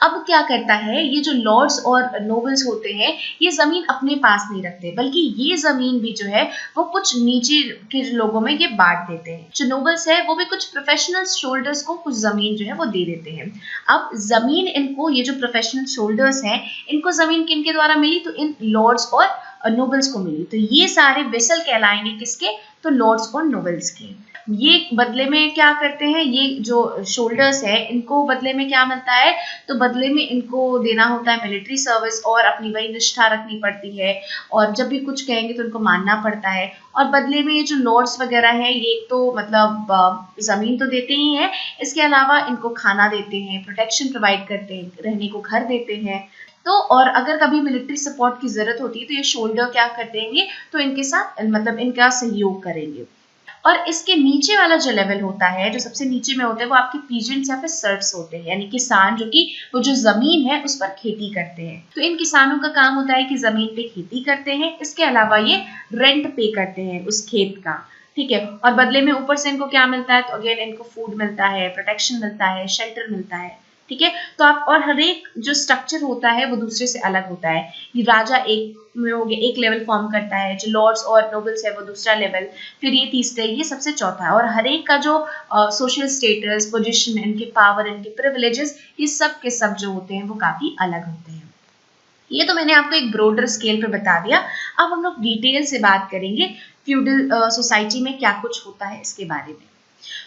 अब क्या करता है, ये जो लॉर्ड्स और नोबल्स होते हैं ये जमीन अपने पास नहीं रखते, बल्कि ये जमीन भी जो है वो कुछ नीचे के लोगों में ये बांट देते हैं। जो नोबल्स है वो भी कुछ प्रोफेशनल शोल्डर्स को कुछ जमीन जो है वो दे देते हैं। अब जमीन इनको, ये जो प्रोफेशनल शोल्डर्स हैं, इनको जमीन किनके द्वारा मिली, तो इन लॉर्ड्स और नोबल्स को मिली। तो ये सारे वेसल कहलाएंगे किसके, तो लॉर्ड्स और नोबल्स के। ये बदले में क्या करते हैं, ये जो शोल्डर्स है इनको बदले में क्या मिलता है, तो बदले में इनको देना होता है मिलिट्री सर्विस, और अपनी वही निष्ठा रखनी पड़ती है, और जब भी कुछ कहेंगे तो उनको मानना पड़ता है। और बदले में ये जो लॉर्ड्स वगैरह है ये तो मतलब जमीन तो देते ही हैं, इसके अलावा इनको खाना देते हैं, प्रोटेक्शन प्रोवाइड करते हैं, रहने को घर देते हैं। तो और अगर कभी मिलिट्री सपोर्ट की जरूरत होती है तो ये शोल्डर क्या कर देंगे, तो इनके साथ मतलब इनका सहयोग करेंगे। और इसके नीचे वाला जो लेवल होता है, जो सबसे नीचे में होते हैं, वो आपके पीजेंट्स या फिर सर्व्स होते हैं, यानी किसान जो कि वो जो जमीन है उस पर खेती करते हैं। तो इन किसानों का काम होता है कि जमीन पे खेती करते हैं, इसके अलावा ये रेंट पे करते हैं उस खेत का, ठीक है। और बदले में ऊपर से इनको क्या मिलता है, तो अगेन इनको फूड मिलता है, प्रोटेक्शन मिलता है, शेल्टर मिलता है, ठीक है। तो आप, और हर एक जो स्ट्रक्चर होता है वो दूसरे से अलग होता है। ये राजा एक में हो गया, एक लेवल फॉर्म करता है, जो लॉर्ड्स और नोबल्स है वो दूसरा लेवल, फिर ये तीसरा, ये सबसे चौथा है। और हर एक का जो सोशल स्टेटस, पोजीशन, इनके पावर, इनके प्रिविलेजेस, ये सब के सब जो होते हैं वो काफी अलग होते हैं। ये तो मैंने आपको एक ब्रॉडर स्केल पे बता दिया। अब हम लोग डिटेल से बात करेंगे फ्यूडल सोसाइटी में क्या कुछ होता है इसके बारे में।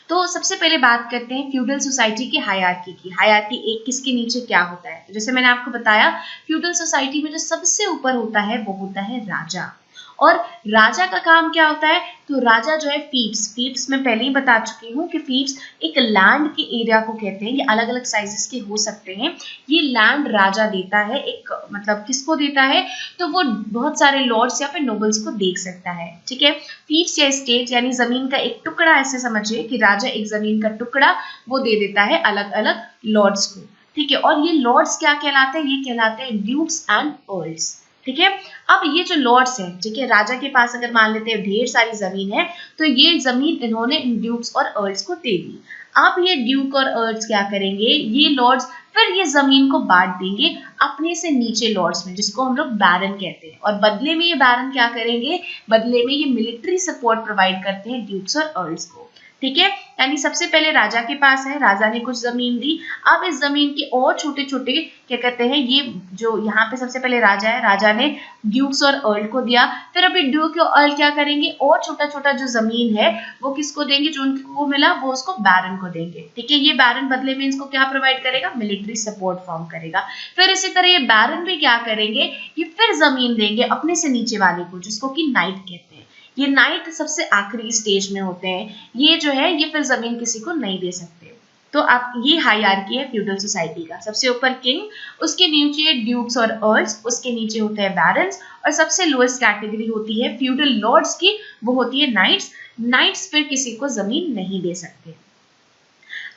तो सबसे पहले बात करते हैं फ्यूडल सोसाइटी की हायरार्की की। हायरार्की एक, किसके नीचे क्या होता है, तो जैसे मैंने आपको बताया फ्यूडल सोसाइटी में जो सबसे ऊपर होता है वो होता है राजा। और राजा का काम क्या होता है, तो राजा जो है फीड्स में पहले ही बता चुकी हूँ कि फीड्स एक लैंड के एरिया को कहते हैं, ये अलग अलग साइजेस के हो सकते हैं। ये लैंड राजा देता है, एक मतलब किसको देता है, तो वो बहुत सारे लॉर्ड्स या फिर नोबल्स को देख सकता है, ठीक है। फीड्स या स्टेट यानी जमीन का एक टुकड़ा, ऐसे समझिए कि राजा एक जमीन का टुकड़ा वो दे देता है अलग अलग लॉर्ड्स को, ठीक है। और ये लॉर्ड्स क्या कहलाते हैं, ये कहलाते हैं ड्यूक्स एंड अर्ल्स, ठीक है। अब ये जो लॉर्ड्स हैं, ठीक है, राजा के पास अगर मान लेते हैं ढेर सारी जमीन है, तो ये जमीन इन्होंने ड्यूक्स और अर्ल्स को दे दी। अब ये ड्यूक और अर्ल्स क्या करेंगे, ये लॉर्ड्स फिर ये जमीन को बांट देंगे अपने से नीचे लॉर्ड्स में, जिसको हम लोग बैरन कहते हैं। और बदले में ये बैरन क्या करेंगे, बदले में ये मिलिट्री सपोर्ट प्रोवाइड करते हैं ड्यूक्स और अर्ल्स को, ठीक है, यानी सबसे पहले राजा के पास है, राजा ने कुछ जमीन दी, अब इस जमीन के और छोटे छोटे क्या कहते हैं, ये जो यहाँ पे सबसे पहले राजा है, राजा ने ड्यूक्स और अर्ल को दिया, फिर अभी ड्यूक और अर्ल क्या करेंगे, और छोटा छोटा जो जमीन है वो किसको देंगे, जो उनको मिला वो उसको बैरन को देंगे। ठीक है, ये बैरन बदले में इसको क्या प्रोवाइड करेगा, मिलिट्री सपोर्ट फॉर्म करेगा। फिर इसी तरह ये बैरन भी क्या करेंगे, ये फिर जमीन देंगे अपने से नीचे वाले को, जिसको कि नाइट कहते हैं। ये नाइट सबसे आखिरी स्टेज में होते हैं, ये जो है ये फिर जमीन किसी को नहीं दे सकते। तो आप ये हायरार्की है फ्यूडल सोसाइटी का, सबसे ऊपर किंग, उसके नीचे ड्यूक्स और अर्ल्स, उसके नीचे होते हैं बैरन्स, और सबसे लोएस्ट कैटेगरी होती है फ्यूडल लॉर्ड्स की, वो होती है नाइट्स। नाइट्स फिर किसी को जमीन नहीं दे सकते।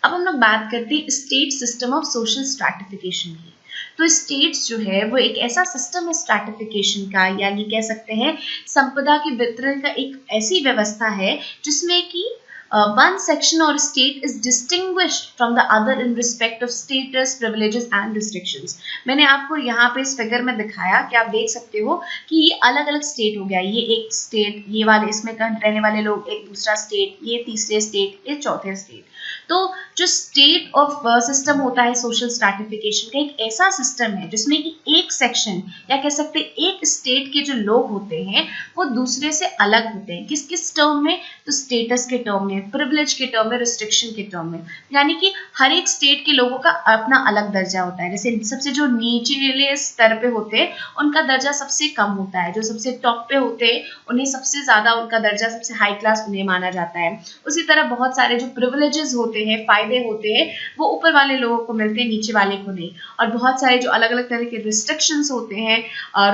अब हम लोग बात करते हैं state system of social stratification की। तो स्टेट्स जो है वो एक ऐसा सिस्टम है स्ट्रैटिफिकेशन का, यानी कह सकते हैं संपदा के वितरण का एक ऐसी व्यवस्था है जिसमें कि one section or state is distinguished from the other in respect of status, privileges and restrictions। मैंने आपको यहाँ पे इस फिगर में दिखाया कि आप देख सकते हो कि ये अलग अलग स्टेट हो गया, ये एक स्टेट, ये वाले इसमें रहने वाले लोग एक दूसरा स्टेट, ये तीसरे स्टेट, ये चौथे स्टेट। तो जो स्टेट ऑफ सिस्टम होता है सोशल स्ट्रैटिफिकेशन का, एक ऐसा सिस्टम है जिसमें कि एक सेक्शन या कह सकते हैं एक स्टेट के जो लोग होते हैं वो दूसरे से अलग होते हैं। किस किस टर्म में, तो स्टेटस के टर्म में, प्रिविलेज के टर्म में, रिस्ट्रिक्शन के टर्म में। यानी कि हर एक स्टेट के लोगों का अपना अलग दर्जा होता है। जैसे सबसे जो नीचे स्तर पे होते हैं उनका दर्जा सबसे कम होता है, जो सबसे टॉप पे होते हैं उन्हें सबसे ज्यादा उनका दर्जा, सबसे हाई क्लास उन्हें माना जाता है। उसी तरह बहुत सारे जो प्रिविलेजेस होते हैं, फायदे होते हैं, वो ऊपर वाले लोगों को मिलते हैं, नीचे वाले को नहीं। और बहुत सारे जो अलग अलग तरह के रिस्ट्रिक्शंस होते हैं,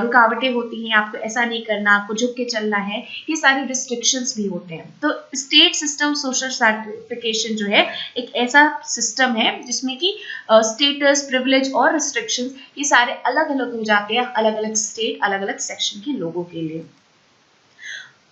रुकावटें होती हैं, आपको ऐसा नहीं करना, आपको झुक के चलना है, ये सारे रिस्ट्रिक्शंस भी होते हैं। तो स्टेट सिस्टम सोशल स्ट्रैटिफिकेशन जो है एक ऐसा सिस्टम है जिसमें कि स्टेटस, प्रिविलेज और रिस्ट्रिक्शंस ये सारे अलग अलग हो जाते हैं अलग अलग स्टेट, अलग अलग सेक्शन के लोगों के लिए।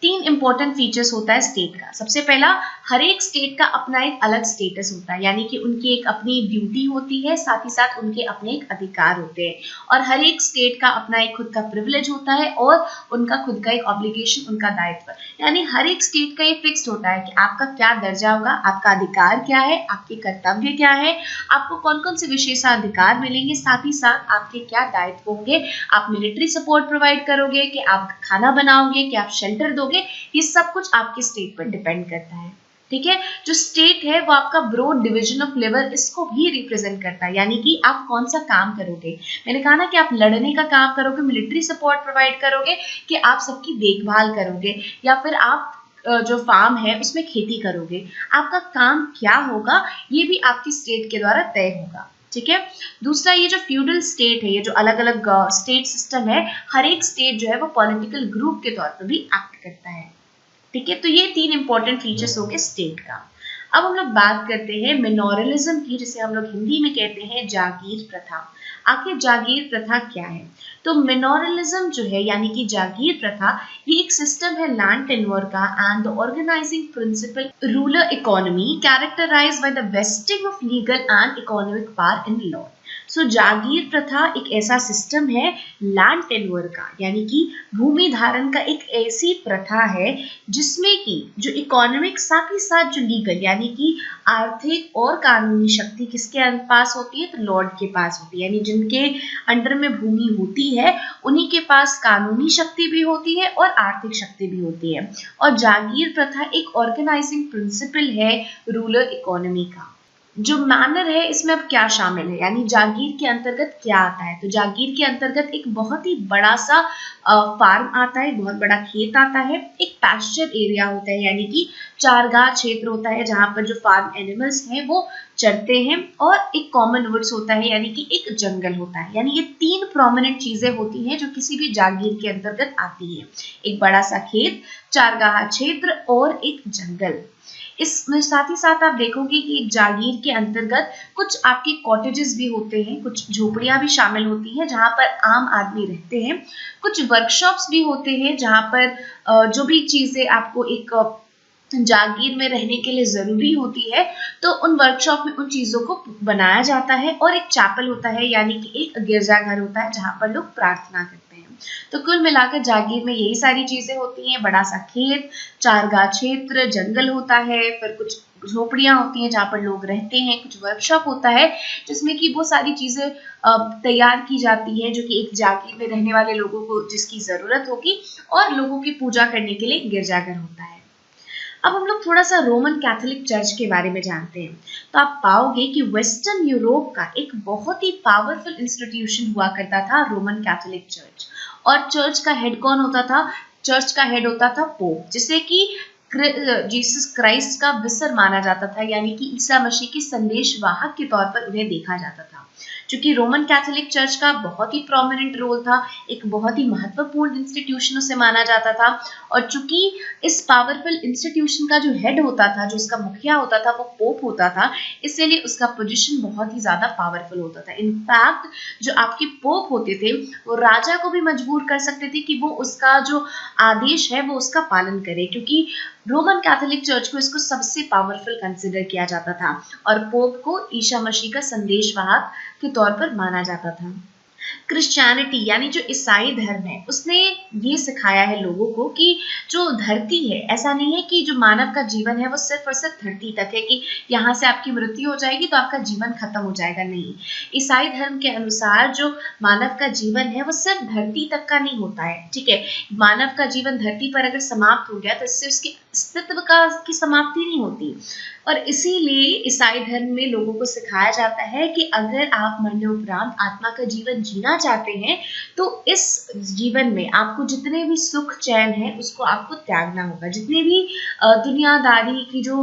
तीन इंपॉर्टेंट फीचर्स होता है स्टेट का। सबसे पहला, हर एक स्टेट का अपना एक अलग स्टेटस होता है, यानी कि उनकी एक अपनी ड्यूटी होती है, साथ ही साथ उनके अपने एक अधिकार होते हैं। और हर एक स्टेट का अपना एक खुद का प्रिविलेज होता है और उनका खुद का एक ऑब्लिगेशन, उनका दायित्व। यानी हर एक स्टेट का ये फिक्स्ड होता है कि आपका क्या दर्जा होगा, आपका अधिकार क्या है, आपके कर्तव्य क्या है, आपको कौन कौन से विशेषाधिकार मिलेंगे, साथ ही साथ आपके क्या दायित्व होंगे। आप मिलिट्री सपोर्ट प्रोवाइड करोगे, कि आप खाना बनाओगे, कि आप शेल्टर दोगे, ये सब कुछ आपके स्टेट पर डिपेंड करता है। ठीक है, जो स्टेट है वो आपका ब्रॉड डिवीजन ऑफ लेबर इसको भी रिप्रेजेंट करता है, यानी कि आप कौन सा काम करोगे। मैंने कहा ना कि आप लड़ने का काम करोगे, मिलिट्री सपोर्ट प्रोवाइड करोगे, कि आप सबकी देखभाल करोगे, या फिर आप जो फार्म है उसमें खेती करोगे। आपका काम क्या होगा ये भी आपकी स्टेट के द्वारा तय होगा। ठीक है, दूसरा, ये जो फ्यूडल स्टेट है, ये जो अलग अलग स्टेट सिस्टम है, हर एक स्टेट जो है वो पॉलिटिकल ग्रुप के तौर पर भी एक्ट करता है। ठीक है, तो ये तीन इंपॉर्टेंट फीचर्स हो गए स्टेट का। अब हम लोग बात करते हैं मिनोरलिज्म की, जिसे हम लोग हिंदी में कहते हैं जागीर प्रथा। आखिर जागीर प्रथा क्या है? तो मिनोरलिज्म जो है यानी कि जागीर प्रथा, ये एक सिस्टम है लैंड टेन्योर का and the organising principle rural economy characterised by the vesting of legal and economic power in law. So जागीर प्रथा एक ऐसा सिस्टम है लैंड टेन्योर का, यानी कि भूमि धारण का एक ऐसी प्रथा है जिसमें कि जो इकोनॉमिक साथ ही साथ जो लीगल यानी कि आर्थिक और कानूनी शक्ति किसके पास होती है, तो लॉर्ड के पास होती है। यानी जिनके अंडर में भूमि होती है उन्हीं के पास कानूनी शक्ति भी होती है और आर्थिक शक्ति भी होती है। और जागीर प्रथा एक ऑर्गेनाइजिंग प्रिंसिपल है रूरल इकोनॉमी का। जो मैनर है इसमें अब क्या शामिल है, यानी जागीर के अंतर्गत क्या आता है, तो जागीर के अंतर्गत एक बहुत ही बड़ा सा फार्म आता है, बहुत बड़ा खेत आता है, एक पैस्चर एरिया होता है यानी कि चारगाह क्षेत्र होता है जहां पर जो फार्म एनिमल्स हैं वो चरते हैं, और एक कॉमन वुड्स होता है यानी कि एक जंगल होता है। यानी ये तीन प्रोमिनेंट चीजें होती हैं जो किसी भी जागीर के अंतर्गत आती हैं, एक बड़ा सा खेत, चारगाह क्षेत्र और एक जंगल। इसमें साथ ही साथ आप देखोगे कि जागीर के अंतर्गत कुछ आपके कॉटेजेस भी होते हैं, कुछ झोपड़ियां भी शामिल होती हैं जहां पर आम आदमी रहते हैं, कुछ वर्कशॉप्स भी होते हैं जहां पर जो भी चीजें आपको एक जागीर में रहने के लिए जरूरी होती है तो उन वर्कशॉप में उन चीजों को बनाया जाता है, और एक चैपल होता है यानी कि एक गिरजाघर होता है जहां पर लोग प्रार्थना करते हैं। तो कुल मिलाकर जागीर में यही सारी चीजें होती हैं, बड़ा सा खेत, चारगाह क्षेत्र, जंगल होता है, फिर कुछ झोपड़ियां होती हैं जहाँ पर लोग रहते हैं, कुछ वर्कशॉप होता है जिसमें कि वो सारी चीजें तैयार की जाती है जो कि एक जागीर में रहने वाले लोगों को जिसकी जरूरत होगी, और लोगों की पूजा करने के लिए गिरजाघर होता है। अब हम लोग थोड़ा सा रोमन कैथोलिक चर्च के बारे में जानते हैं। तो आप पाओगे कि वेस्टर्न यूरोप का एक बहुत ही पावरफुल इंस्टीट्यूशन हुआ करता था रोमन कैथोलिक चर्च। और चर्च का हेड कौन होता था? चर्च का हेड होता था पोप, जिसे कि जीसस क्राइस्ट का विसर माना जाता था, यानी कि ईसा मसीह के संदेशवाहक के तौर पर उन्हें देखा जाता था। क्योंकि रोमन कैथोलिक चर्च का बहुत ही प्रोमिनेंट रोल था, एक बहुत ही महत्वपूर्ण इंस्टीट्यूशन उसे माना जाता था, और चूंकि इस पावरफुल इंस्टीट्यूशन का जो हेड होता था, जो उसका मुखिया होता था, वो पोप होता था, इसलिए उसका पोजीशन बहुत ही ज्यादा पावरफुल होता था। इनफैक्ट जो आपके पोप होते थे वो राजा को भी मजबूर कर सकते थे कि वो उसका जो आदेश है वो उसका पालन करे, क्योंकि रोमन कैथोलिक चर्च को इसको सबसे पावरफुल कंसिडर किया जाता था और पोप को ईसा मसीह का संदेशवाहक के तौर पर माना जाता था। क्रिश्चियनिटी यानी जो ईसाई धर्म है उसने ये सिखाया है लोगों को कि जो धरती है, ऐसा नहीं है कि जो मानव का जीवन है वो सिर्फ और सिर्फ धरती तक है कि यहाँ से आपकी मृत्यु हो जाएगी तो आपका जीवन खत्म हो जाएगा। नहीं, ईसाई धर्म के अनुसार जो मानव का जीवन है वो सिर्फ धरती तक का नहीं होता है। ठीक है, मानव का जीवन धरती पर अगर समाप्त हो गया तो इससे उसके अस्तित्व की समाप्ति नहीं होती, और इसीलिए ईसाई धर्म में लोगों को सिखाया जाता है कि अगर आप मरने उपरांत आत्मा का जीवन जीना चाहते हैं तो इस जीवन में आपको जितने भी सुख चैन है उसको आपको त्यागना होगा, जितने भी दुनियादारी की जो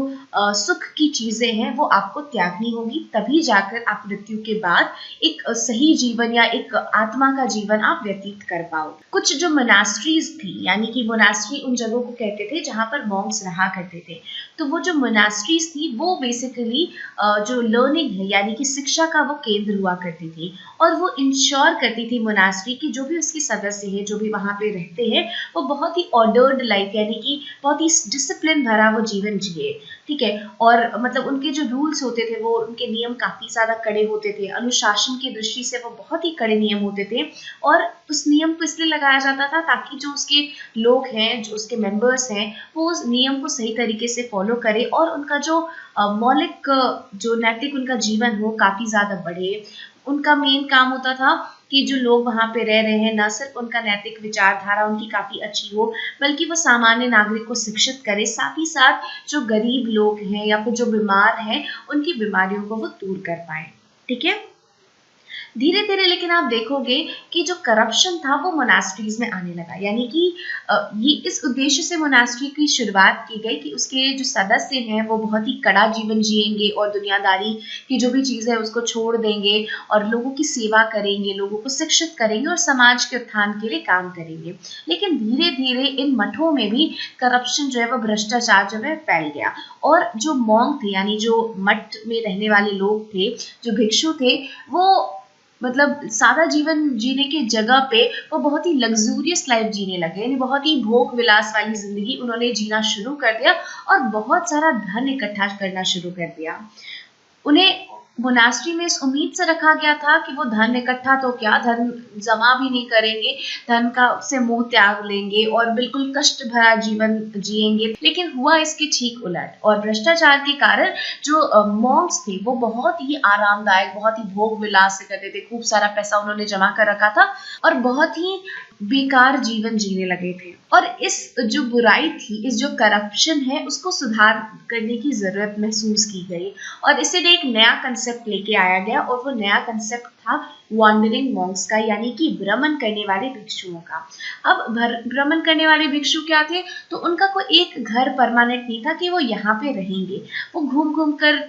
सुख की चीजें हैं वो आपको त्यागनी होगी, तभी जाकर आप मृत्यु के बाद एक सही जीवन या एक आत्मा का जीवन आप व्यतीत कर पाओ। कुछ जो मोनास्ट्रीज थी, यानी कि मोनास्ट्री उन जगहों को कहते थे जहां पर मॉन्क्स रहा करते थे, तो वो जो मोनास्ट्रीज थी वो बेसिकली जो लर्निंग है यानी कि शिक्षा का वो केंद्र हुआ करती थी, और वो इंश्योर करती थी मोनास्ट्री की जो भी उसके सदस्य हैं, जो भी वहां पे रहते हैं, वो बहुत ही ऑर्डर्ड लाइफ यानी कि बहुत ही डिसिप्लिन भरा वो जीवन जिए। ठीक है, और मतलब उनके जो रूल्स होते थे वो उनके नियम काफी ज्यादा कड़े होते थे, अनुशासन की दृष्टि से वो बहुत ही कड़े नियम होते थे, और उस नियम को इसलिए लगाया जाता था ताकि जो उसके लोग हैं, जो उसके मेंबर्स हैं, वो उस नियम को सही तरीके से फॉलो करे और उनका जो मौलिक जो नैतिक उनका जीवन हो काफी ज्यादा बढ़े। उनका मेन काम होता था कि जो लोग वहां पे रह रहे हैं न सिर्फ उनका नैतिक विचारधारा उनकी काफी अच्छी हो, बल्कि वो सामान्य नागरिक को शिक्षित करे, साथ ही साथ जो गरीब लोग हैं या फिर जो बीमार हैं उनकी बीमारियों को वो दूर कर पाए। ठीक है, धीरे धीरे लेकिन आप देखोगे कि जो करप्शन था वो मोनास्ट्रीज में आने लगा, यानी कि ये इस उद्देश्य से मोनास्ट्री की शुरुआत की गई कि उसके जो सदस्य हैं वो बहुत ही कड़ा जीवन जिएंगे और दुनियादारी की जो भी चीज़ है उसको छोड़ देंगे और लोगों की सेवा करेंगे, लोगों को शिक्षित करेंगे और समाज के उत्थान के लिए काम करेंगे। लेकिन धीरे धीरे इन मठों में भी करप्शन जो है वो भ्रष्टाचार जो है फैल गया, और जो मॉन्क थे यानी जो मठ में रहने वाले लोग थे, जो भिक्षु थे, वो मतलब सादा जीवन जीने की जगह पे वो बहुत ही लग्जूरियस लाइफ जीने लगे, यानी बहुत ही भोग विलास वाली जिंदगी उन्होंने जीना शुरू कर दिया और बहुत सारा धन इकट्ठा करना शुरू कर दिया। उन्हें मोनास्ट्री में इस उम्मीद से रखा गया था कि वो धन इकट्ठा तो क्या, धन जमा भी नहीं करेंगे, धन का से मुंह त्याग लेंगे और बिल्कुल कष्ट भरा जीवन जिएंगे। लेकिन हुआ इसके ठीक उलट, और भ्रष्टाचार के कारण जो मॉन्क्स थे वो बहुत ही आरामदायक, बहुत ही भोग विलास से करते थे, खूब सारा पैसा उन्होंने जमा कर रखा था और बहुत ही बेकार जीवन जीने लगे थे। और इस जो बुराई थी, इस जो करप्शन है, उसको सुधार करने की जरूरत महसूस की गई और इसे एक नया कंसेप्ट लेके आया गया, और वो नया कंसेप्ट था वॉन्डरिंग मॉन्क्स का, यानी कि भ्रमण करने वाले भिक्षुओं का। अब भ्रमण करने वाले भिक्षु क्या थे, तो उनका कोई एक घर परमानेंट नहीं था कि वो यहाँ पे रहेंगे, वो घूम घूम कर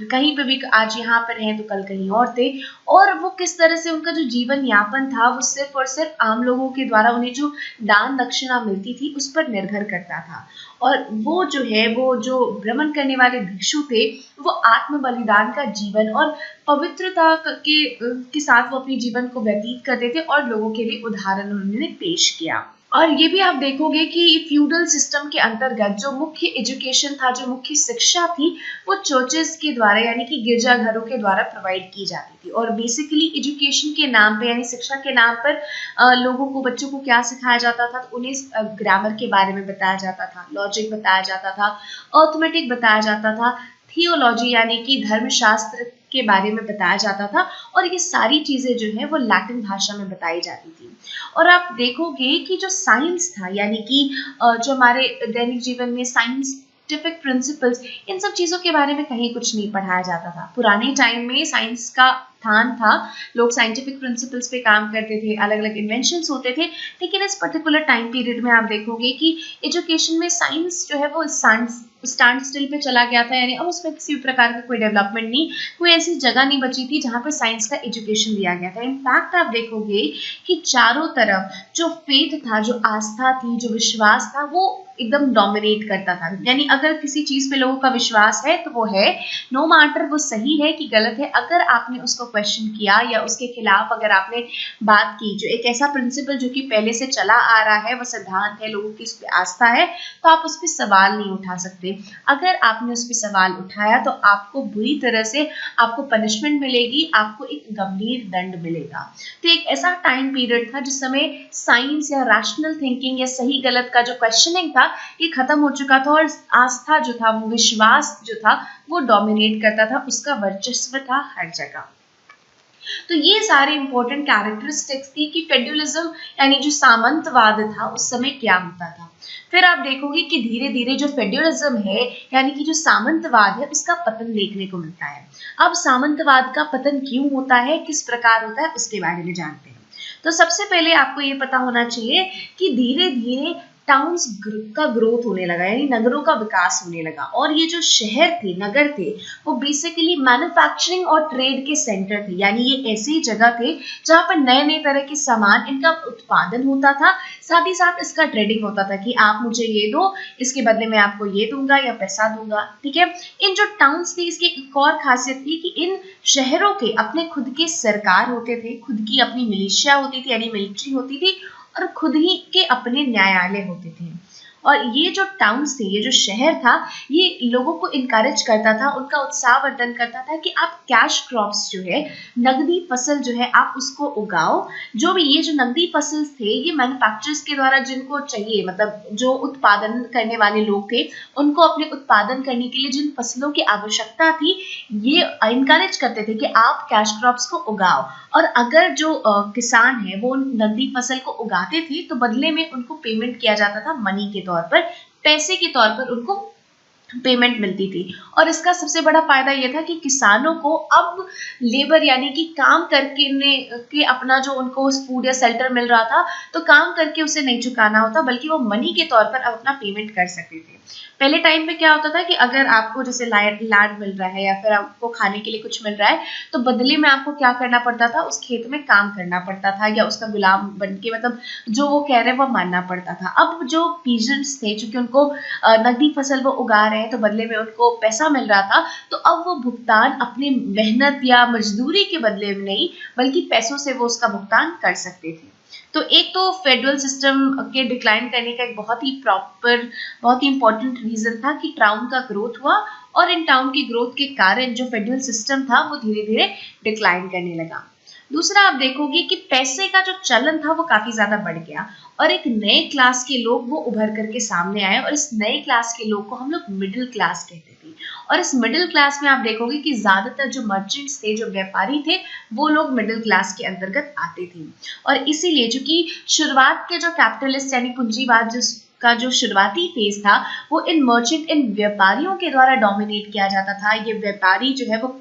कहीं पे भी, आज यहाँ पर रहे तो कल कहीं और थे, और वो किस तरह से उनका जो जीवन यापन था वो सिर्फ और सिर्फ आम लोगों के द्वारा उन्हें जो दान दक्षिणा मिलती थी उस पर निर्भर करता था। और वो जो है, वो जो भ्रमण करने वाले भिक्षु थे, वो आत्म बलिदान का जीवन और पवित्रता के साथ वो अपने जीवन को व्यतीत करते थे और लोगों के लिए उदाहरण उन्होंने पेश किया। और ये भी आप देखोगे कि फ्यूडल सिस्टम के अंतर्गत जो मुख्य एजुकेशन था, जो मुख्य शिक्षा थी, वो चर्चेस के द्वारा यानी कि गिरजाघरों के द्वारा प्रोवाइड की जाती थी। और बेसिकली एजुकेशन के नाम पे यानी शिक्षा के नाम पर लोगों को, बच्चों को क्या सिखाया जाता था, तो उन्हें ग्रामर के बारे में बताया जाता था, लॉजिक बताया जाता था, अर्थमेटिक बताया जाता था, थियोलॉजी यानी कि धर्मशास्त्र के बारे में बताया जाता था, और ये सारी चीजें जो है वो लैटिन भाषा में बताई जाती थी। और आप देखोगे कि जो साइंस था यानी कि जो हमारे दैनिक जीवन में साइंटिफिक प्रिंसिपल्स, इन सब चीजों के बारे में कहीं कुछ नहीं पढ़ाया जाता था। पुराने टाइम में साइंस का स्थान था, लोग साइंटिफिक प्रिंसिपल्स पे काम करते थे, अलग अलग इन्वेंशंस होते थे, लेकिन इस पर्टिकुलर टाइम पीरियड में आप देखोगे कि एजुकेशन में साइंस जो है वो स्टैंड स्टिल पे चला गया था, यानी अब उसमें किसी प्रकार का कोई डेवलपमेंट नहीं, कोई ऐसी जगह नहीं बची थी जहां पर साइंस का एजुकेशन दिया गया था। इनफैक्ट आप देखोगे कि चारों तरफ जो फेथ था, जो आस्था थी, जो विश्वास था, वो एकदम डोमिनेट करता था। यानी अगर किसी चीज पे लोगों का विश्वास है तो वो है, नो मैटर वो सही है कि गलत है, अगर आपने उसको क्वेश्चन किया या उसके खिलाफ अगर आपने बात की, जो एक ऐसा प्रिंसिपल जो कि पहले से चला आ रहा है, वो सिद्धांत है, लोगों की उस पर आस्था है, तो आप उस पर सवाल नहीं उठा सकते। अगर आपने उस पर सवाल उठाया तो आपको बुरी तरह से आपको पनिशमेंट मिलेगी, आपको एक गंभीर दंड मिलेगा। तो एक ऐसा टाइम पीरियड था जिस समय साइंस या रैशनल थिंकिंग या सही गलत का जो क्वेश्चनिंग था ये खत्म हो चुका था, और आस्था जो था, वो विश्वास जो था, वो डोमिनेट करता था, उसका वर्चस्व था हर जगह। तो ये सारे इंपॉर्टेंट कैरेक्टरिस्टिक्स थी कि फेड्यूलिज्म यानी जो सामंतवाद था उस समय क्या होता था। फिर आप देखोगे कि धीरे धीरे जो फेड्यूलिज्म है यानी कि जो सामंतवाद है उसका पतन देखने को मिलता है। अब सामंतवाद का पतन क्यों होता है, किस प्रकार होता है, उसके बारे में जानते हैं। तो सबसे पहले आपको ये पता होना चाहिए कि धीरे धीरे टाउन्स का ग्रोथ होने लगा, यानी नगरों का विकास होने लगा, और ये जो शहर थे, नगर थे, वो बेसिकली मैन्युफैक्चरिंग और ट्रेड के सेंटर थे। यानी ये ऐसी जगह थे जहां पर नए नए तरह के सामान, इनका उत्पादन होता था, साथ ही साथ इसका ट्रेडिंग होता था कि आप मुझे ये दो, इसके बदले में आपको ये दूंगा या पैसा दूंगा। ठीक है, इन जो टाउन्स थी इसकी एक और खासियत थी कि इन शहरों के अपने खुद के सरकार होते थे, खुद की अपनी मिलिशिया होती थी यानी मिलिट्री होती थी, और खुद ही के अपने न्यायालय होते थे। और ये जो टाउन्स थे, ये जो शहर था, ये लोगों को इनकरेज करता था, उनका उत्साहवर्धन करता था कि आप कैश क्रॉप्स जो है, नगदी फसल जो है, आप उसको उगाओ। जो भी ये जो नगदी फसल थे, ये मैन्युफैक्चरर्स के द्वारा जिनको चाहिए, मतलब जो उत्पादन करने वाले लोग थे, उनको अपने उत्पादन करने के लिए जिन फसलों की आवश्यकता थी, ये इनकरेज करते थे कि आप कैश क्रॉप्स को उगाओ। और अगर जो किसान है वो नगदी फसल को उगाते थे तो बदले में उनको पेमेंट किया जाता था, मनी के तौर पर, पैसे के तौर पर उनको पेमेंट मिलती थी। और इसका सबसे बड़ा फायदा यह था कि किसानों को अब लेबर यानी कि काम करके के अपना जो उनको फूड या शेल्टर मिल रहा था, तो काम करके उसे नहीं चुकाना होता, बल्कि वो मनी के तौर पर अब अपना पेमेंट कर सकते थे। पहले टाइम पे क्या होता था कि अगर आपको जैसे लैंड मिल रहा है या फिर आपको खाने के लिए कुछ मिल रहा है, तो बदले में आपको क्या करना पड़ता था, उस खेत में काम करना पड़ता था, या उसका गुलाम बन के, मतलब जो वो कह रहे हैं वो मानना पड़ता था। अब जो पीजेंट्स थे, चूंकि उनको नकदी फसल वो उगा रहे हैं तो बदले में उनको पैसा मिल रहा था, तो अब वो भुगतान अपनी मेहनत या मजदूरी के बदले में नहीं, बल्कि पैसों से वो उसका भुगतान कर सकते थे। तो एक तो फेडरल सिस्टम के डिक्लाइन करने का एक बहुत ही प्रॉपर, बहुत ही इंपॉर्टेंट रीजन था कि टाउन का ग्रोथ हुआ, और इन टाउन की ग्रोथ के कारण जो फेडरल सिस्टम था वो धीरे धीरे डिक्लाइन करने लगा। दूसरा आप देखोगे कि पैसे का जो चलन था वो काफी ज्यादा बढ़ गया, और एक नए क्लास के लोग वो उभर करके सामने आए, और इस नए क्लास के लोग को हम लोग मिडिल क्लास कहते थे। और इस मिडिल क्लास में आप देखोगे कि ज्यादातर जो मर्चेंट्स थे, जो व्यापारी थे, वो लोग मिडिल क्लास के अंतर्गत आते थे। और इसीलिए चूंकि शुरुआत के जो कैपिटलिस्ट यानी पूंजीवाद का जो शुरुआती फेज था, वो इन मर्चेंट, इन व्यापारियों के द्वारा डोमिनेट किया जाता था। ये व्यापारी जो है वो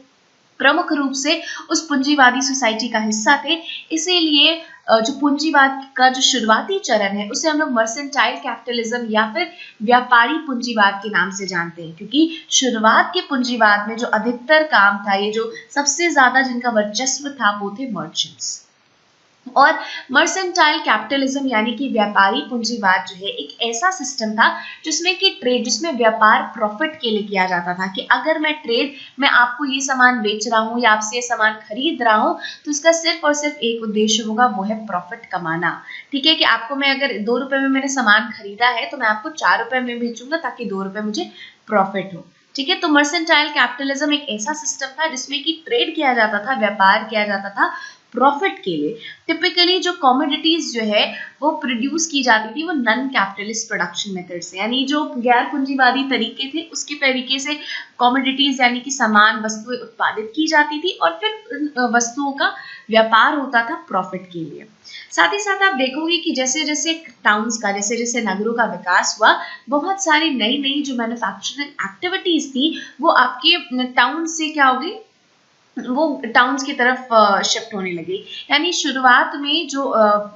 प्रमुख रूप से उस पूंजीवादी सोसाइटी का हिस्सा थे। इसीलिए जो पूंजीवाद का जो शुरुआती चरण है उसे हम लोग मर्सेंटाइल कैपिटलिज्म या फिर व्यापारी पूंजीवाद के नाम से जानते हैं, क्योंकि शुरुआत के पूंजीवाद में जो अधिकतर काम था, ये जो सबसे ज्यादा जिनका वर्चस्व था, वो थे मर्चेंट्स। और मर्सेंटाइल कैपिटलिज्म यानी कि व्यापारी पूंजीवाद जो है एक ऐसा सिस्टम था जिसमें व्यापार प्रॉफिट के लिए किया जाता था कि अगर मैं आपको ये सामान बेच रहा हूँ या आपसे ये सामान खरीद रहा हूँ तो इसका सिर्फ और सिर्फ एक उद्देश्य होगा, वो है प्रॉफिट कमाना। ठीक है, कि आपको मैं अगर 2 रुपए में मैंने सामान खरीदा है तो मैं आपको 4 रुपए में बेचूंगा ताकि 2 रुपए मुझे प्रॉफिट हो। ठीक है, तो मर्सेंटाइल कैपिटलिज्म एक ऐसा सिस्टम था जिसमें कि ट्रेड किया जाता था, व्यापार किया जाता था प्रॉफिट के लिए। टिपिकली जो कमोडिटीज जो है वो प्रोड्यूस की जाती थी वो नॉन कैपिटलिस्ट प्रोडक्शन मेथड से, यानी जो गैर पूंजीवादी तरीके थे उसके तरीके से कमोडिटीज यानी कि सामान वस्तुएं उत्पादित की जाती थी और फिर वस्तुओं का व्यापार होता था प्रॉफिट के लिए। साथ ही साथ आप देखोगे कि जैसे जैसे टाउन्स का, जैसे जैसे नगरों का विकास हुआ, बहुत सारी नई नई जो मैन्युफैक्चरिंग एक्टिविटीज थी वो आपके टाउन से क्या होगी, वो टाउन्स की तरफ शिफ्ट होने लगी। यानी शुरुआत में जो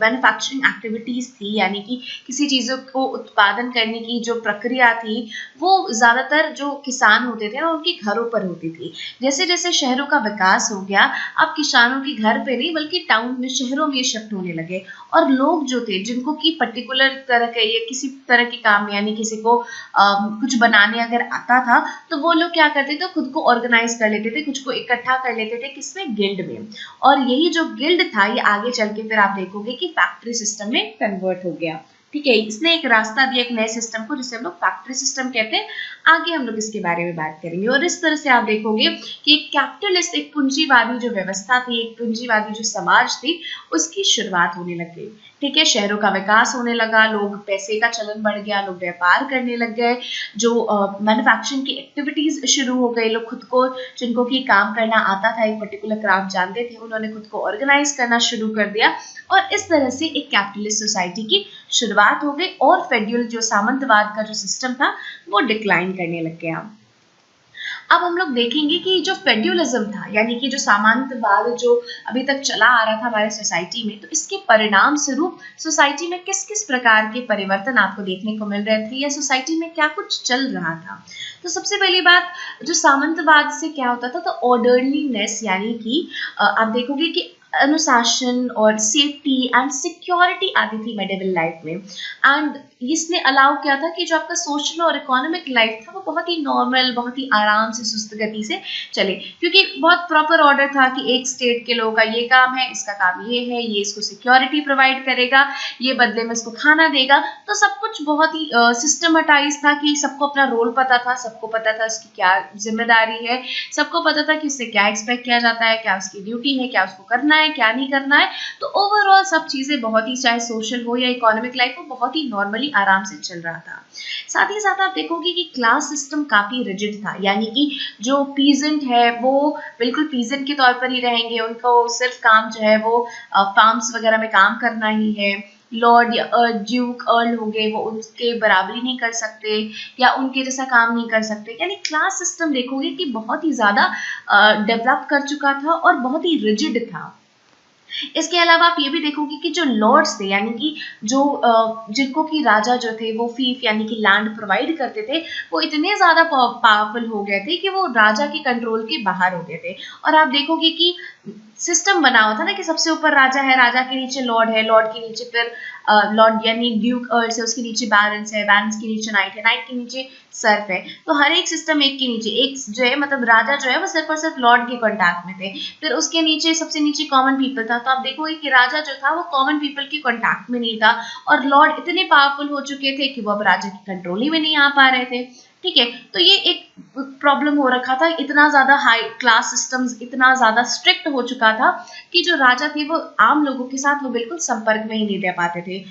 मैन्युफैक्चरिंग एक्टिविटीज थी यानी कि किसी चीज़ों को उत्पादन करने की जो प्रक्रिया थी वो ज़्यादातर जो किसान होते थे ना उनके घरों पर होती थी। जैसे जैसे शहरों का विकास हो गया, अब किसानों के घर पे नहीं बल्कि टाउन में, शहरों में शिफ्ट होने लगे। और लोग जो थे जिनको की पर्टिकुलर तरह के या किसी तरह के काम यानी किसी को कुछ बनाने अगर आता था तो वो लोग क्या करते थे, खुद को ऑर्गेनाइज कर लेते थे, कुछ को इकट्ठा कर लेते थे, किसमें, गिल्ड में। और यही जो गिल्ड था ये आगे चल के फिर आप देखोगे कि फैक्ट्री सिस्टम में कन्वर्ट हो गया। ठीक है, इसने एक रास्ता दिया एक नए सिस्टम को जिसे हम लोग फैक्ट्री सिस्टम कहते हैं। आगे हम लोग इसके बारे में बात करेंगे। और इस तरह से आप देखोगे कि एक कैपिटलिस्ट, एक पूंजीवादी जो व्यवस्था थी, एक पूंजीवादी जो समाज थी, उसकी शुरुआत होने लग गई। ठीक है, शहरों का विकास होने लगा, लोग पैसे का चलन बढ़ गया, लोग व्यापार करने लग गए, जो मैन्युफैक्चरिंग की एक्टिविटीज शुरू हो गई। लोग खुद को, जिनको कि काम करना आता था, एक पर्टिकुलर क्राफ्ट जानते थे, उन्होंने खुद को ऑर्गेनाइज करना शुरू कर दिया और इस तरह से एक कैपिटलिस्ट सोसाइटी की शुरुआत हो गई और फेड्यूल जो सामंतवाद का जो सिस्टम था वो डिक्लाइन करने लग गया। अब हम लोग देखेंगे कि जो फेड्यूलिज्म था यानी कि जो सामंतवाद जो अभी तक चला आ रहा था हमारे सोसाइटी में, तो इसके परिणाम स्वरूप सोसाइटी में किस किस प्रकार के परिवर्तन आपको देखने को मिल रहे थे या सोसाइटी में क्या कुछ चल रहा था। तो सबसे पहली बात, जो सामंतवाद से क्या होता था, तो ऑर्डरलीनेस यानी कि आप देखोगे कि अनुशासन और सेफ्टी एंड सिक्योरिटी आती थी मेडिवल लाइफ में। एंड इसने अलाउ किया था कि जो आपका सोशल और इकोनॉमिक लाइफ था वो बहुत ही नॉर्मल, बहुत ही आराम से, सुस्त गति से चले, क्योंकि बहुत प्रॉपर ऑर्डर था कि एक स्टेट के लोगों का ये काम है, इसका काम ये है, ये इसको सिक्योरिटी प्रोवाइड करेगा, ये बदले में इसको खाना देगा। तो सब कुछ बहुत ही सिस्टमेटाइज था कि सबको अपना रोल पता था, सबको पता था उसकी क्या जिम्मेदारी है, सबको पता था कि उससे क्या एक्सपेक्ट किया जाता है, क्या उसकी ड्यूटी है, क्या उसको करना है, क्या नहीं करना है। तो ओवरऑल सब चीजें बहुत ही, चाहे सोशल हो या इकोनॉमिक लाइफ हो, बहुत ही नॉर्मली आराम से चल रहा था। साथ ही साथ आप देखोगे कि क्लास सिस्टम काफी रिजिड था, यानी कि जो पीजेंट है वो बिल्कुल पीजेंट के तौर पर ही रहेंगे, उनको सिर्फ काम जो है वो फार्म्स वगैरह में काम करना ही है। लॉर्ड या ड्यूक, अर्ल हो गए, वो उनके बराबरी नहीं कर सकते या उनके जैसा काम नहीं कर सकते। यानी क्लास सिस्टम देखोगे कि बहुत ही ज्यादा डेवलप कर चुका था और बहुत ही रिजिड था। इसके अलावा आप ये भी देखोगे कि जो लॉर्ड्स थे यानी कि जो जिनको कि राजा जो थे वो फीफ यानी कि लैंड प्रोवाइड करते थे, वो इतने ज्यादा पावरफुल हो गए थे कि वो राजा के कंट्रोल के बाहर हो गए थे। और आप देखोगे कि सिस्टम बना हुआ था ना कि सबसे ऊपर राजा है, राजा के नीचे लॉर्ड है, लॉर्ड के नीचे फिर लॉर्ड यानी ड्यूक अर्ल्स है, उसके नीचे बैरन्स है, बैरन्स के नीचे नाइट है, नाइट के नीचे सर्फ है। तो हर एक सिस्टम एक के नीचे एक जो है, मतलब राजा जो है वो सिर्फ और सिर्फ लॉर्ड के कॉन्टैक्ट में थे। फिर उसके नीचे सबसे नीचे कॉमन पीपल था। तो आप देखोगे कि राजा जो था वो कॉमन पीपल के कॉन्टैक्ट में नहीं था और लॉर्ड इतने पावरफुल हो चुके थे कि वो अब राजा के कंट्रोल ही में नहीं आ पा रहे थे। ठीक है, तो ये एक प्रॉब्लम हो रखा था, इतना ज्यादा हाई क्लास सिस्टम्स इतना ज्यादा स्ट्रिक्ट हो चुका था कि जो राजा थे वो आम लोगों के साथ वो बिल्कुल संपर्क में ही नहीं रह पाते थे।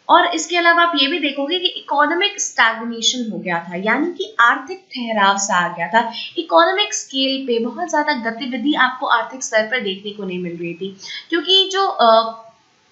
और इसके अलावा आप ये भी देखोगे कि इकोनॉमिक स्टैग्नेशन हो गया था, यानी कि आर्थिक ठहराव सा आ गया था। इकोनॉमिक स्केल पे बहुत ज्यादा गतिविधि आपको आर्थिक स्तर पर देखने को नहीं मिल रही थी, क्योंकि जो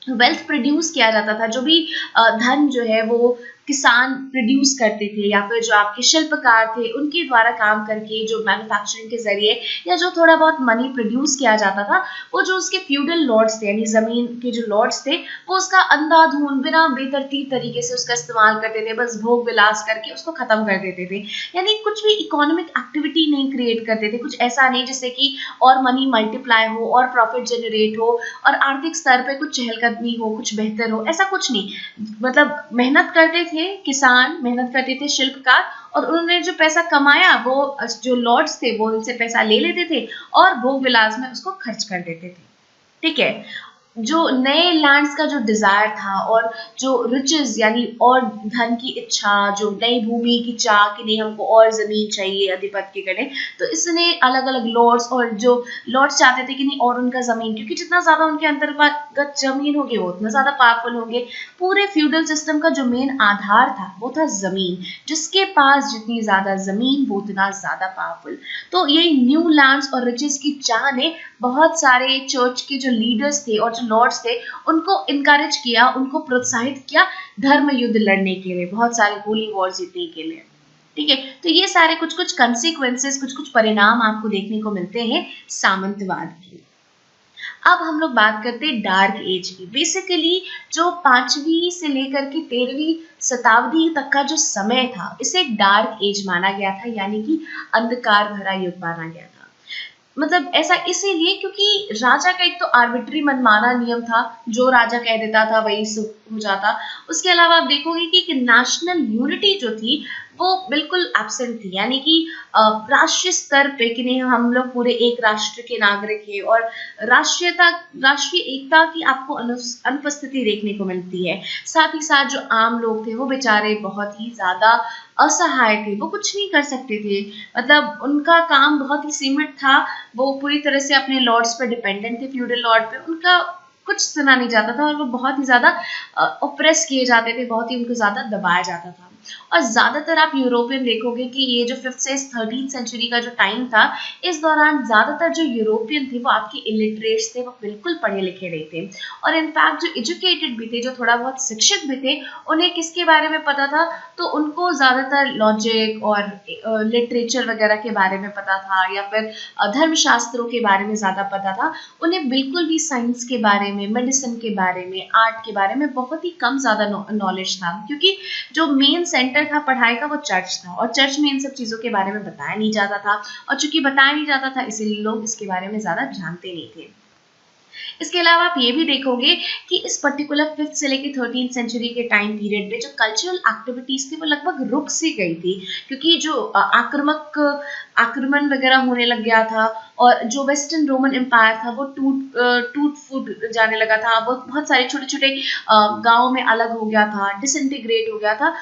वेल्थ प्रोड्यूस किया जाता था, जो भी धन जो है वो किसान प्रोड्यूस करते थे या फिर जो आपके शिल्पकार थे उनके द्वारा काम करके जो मैन्युफैक्चरिंग के जरिए या जो थोड़ा बहुत मनी प्रोड्यूस किया जाता था, वो जो उसके फ्यूडल लॉर्ड्स थे यानी जमीन के जो लॉर्ड्स थे वो उसका अंधाधुन बिना बेतरतीब तरीके से उसका इस्तेमाल करते थे, बस भोग विलास करके उसको खत्म कर देते थे। यानी कुछ भी इकोनॉमिक एक्टिविटी नहीं क्रिएट करते थे, कुछ ऐसा नहीं जिससे कि और मनी मल्टीप्लाई हो और प्रॉफिट जनरेट हो और आर्थिक स्तर पे कुछ चहलकदमी हो, कुछ बेहतर हो, ऐसा कुछ नहीं। मतलब मेहनत करते थे किसान, मेहनत करते थे शिल्पकार, और उन्होंने जो पैसा कमाया वो जो लॉर्ड्स थे वो उनसे पैसा ले लेते थे और भोग विलास में उसको खर्च कर देते थे। ठीक है, जो नए लैंड्स का जो डिजायर था और जो रिचेस यानी और धन की इच्छा, जो नई भूमि की चाह कि नहीं हमको और जमीन चाहिए आधिपत्य करने, तो इसने अलग अलग लॉर्ड्स, और जो लॉर्ड्स चाहते थे कि नहीं और उनका जमीन, क्योंकि जितना ज्यादा उनके अंतर्गत जमीन होगी वो उतना ज्यादा पावरफुल होंगे। पूरे फ्यूडल सिस्टम का जो मेन आधार था वो था जमीन, जिसके पास जितनी ज्यादा जमीन वो उतना ज्यादा पावरफुल। तो ये न्यू लैंड्स और रिचेस की चाह ने बहुत सारे चर्च के जो लीडर्स थे और जो लॉर्ड्स थे उनको इनकरेज किया, उनको प्रोत्साहित किया धर्म युद्ध लड़ने के लिए, बहुत सारे होली वॉर जीतने के लिए। ठीक है, तो ये सारे कुछ कुछ कंसिक्वेंसेस, कुछ कुछ परिणाम आपको देखने को मिलते हैं सामंतवाद के। अब हम लोग बात करते हैं डार्क एज की। बेसिकली जो 5वीं से लेकर के 13वीं शताब्दी तक का जो समय था इसे डार्क एज माना गया था, यानी कि अंधकार भरा युग माना गया था। मतलब ऐसा इसीलिए क्योंकि राजा का एक तो आर्बिट्री मनमाना नियम था, जो राजा कह देता था वही हो जाता। उसके अलावा आप देखोगे कि एक नेशनल यूनिटी जो थी वो बिल्कुल एब्सेंट थी, यानी कि राष्ट्रीय स्तर पे कि नहीं हम लोग पूरे एक राष्ट्र के नागरिक हैं और राष्ट्रीय एकता की आपको अनुपस्थिति देखने को मिलती है। साथ ही साथ जो आम लोग थे वो बेचारे बहुत ही ज्यादा असहाय थे, वो कुछ नहीं कर सकते थे, मतलब उनका काम बहुत ही सीमित था, वो पूरी तरह से अपने लॉर्ड्स पर डिपेंडेंट थे, फ्यूडल लॉर्ड पे, उनका कुछ सुना नहीं जाता था और वो बहुत ही ज्यादा ऑप्रेस किए जाते थे, बहुत ही उनको ज्यादा दबाया जाता था। और ज्यादातर आप यूरोपियन देखोगे कि ये जो 5th से 13th सेंचुरी का जो टाइम था, इस दौरान ज्यादातर जो यूरोपियन थे वो आपके इलिटरेट्स थे, वो बिल्कुल पढ़े लिखे नहीं थे। और इनफैक्ट जो एजुकेटेड भी थे, जो थोड़ा बहुत शिक्षित भी थे, उन्हें किसके बारे में पता था, तो उनको ज्यादातर लॉजिक और लिटरेचर वगैरह के बारे में पता था, या फिर धर्मशास्त्रों के बारे में ज्यादा पता था। उन्हें बिल्कुल भी साइंस के बारे में, मेडिसिन के बारे में, आर्ट के बारे में बहुत ही कम ज्यादा नॉलेज था, क्योंकि जो मेन सेंटर था पढ़ाई का वो चर्च था, और चर्च में इन सब चीजों के बारे में बताया नहीं जाता था, और चूंकि बताया नहीं जाता था इसीलिए लोग इसके बारे में ज्यादा जानते नहीं थे। इसके अलावा आप ये भी देखोगे कि इस पर्टिकुलर 5th से लेकर 13th सेंचुरी के टाइम पीरियड में जो कल्चरल एक्टिविटीज थी वो लगभग रुक सी गई थी, क्योंकि जो आक्रमण वगैरह होने लग गया था, और जो वेस्टर्न रोमन एम्पायर था वो टूट फूट जाने लगा था, वो बहुत सारे छोटे छोटे गाँव में अलग हो गया था, डिसइंटीग्रेट हो गया था,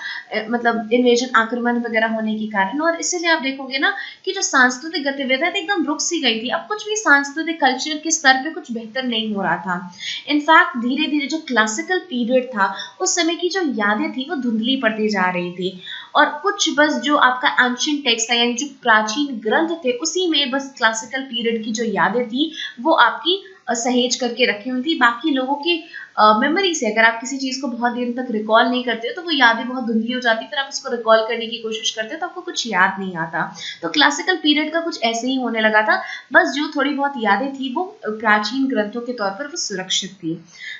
मतलब इन्वेजन आक्रमण वगैरह होने के कारण। और इसीलिए आप देखोगे ना कि जो सांस्कृतिक गतिविधियां थी एकदम रुक सी गई थी, अब कुछ भी सांस्कृतिक कल्चर के स्तर पे कुछ बेहतर नहीं हो रहा था। इनफैक्ट धीरे धीरे जो क्लासिकल पीरियड था उस समय की जो यादें थी वो धुंधली पड़ती जा रही थी, और कुछ बस जो आपका एंशिएंट टेक्स्ट था यानी जो प्राचीन ग्रंथ थे उसी में बस क्लासिकल पीरियड की जो यादें थी वो आपकी सहेज करके रखी हुई थी। बाकी लोगों की मेमोरी से अगर आप किसी चीज को बहुत देर तक रिकॉल नहीं करते हो तो वो यादें बहुत धुंधली हो जाती, फिर आप उसको रिकॉल करने की कोशिश करते हो तो आपको कुछ याद नहीं आता। तो क्लासिकल पीरियड का कुछ ऐसे ही होने लगा था, बस जो थोड़ी बहुत यादें थी वो प्राचीन ग्रंथों के तौर पर वो सुरक्षित थी।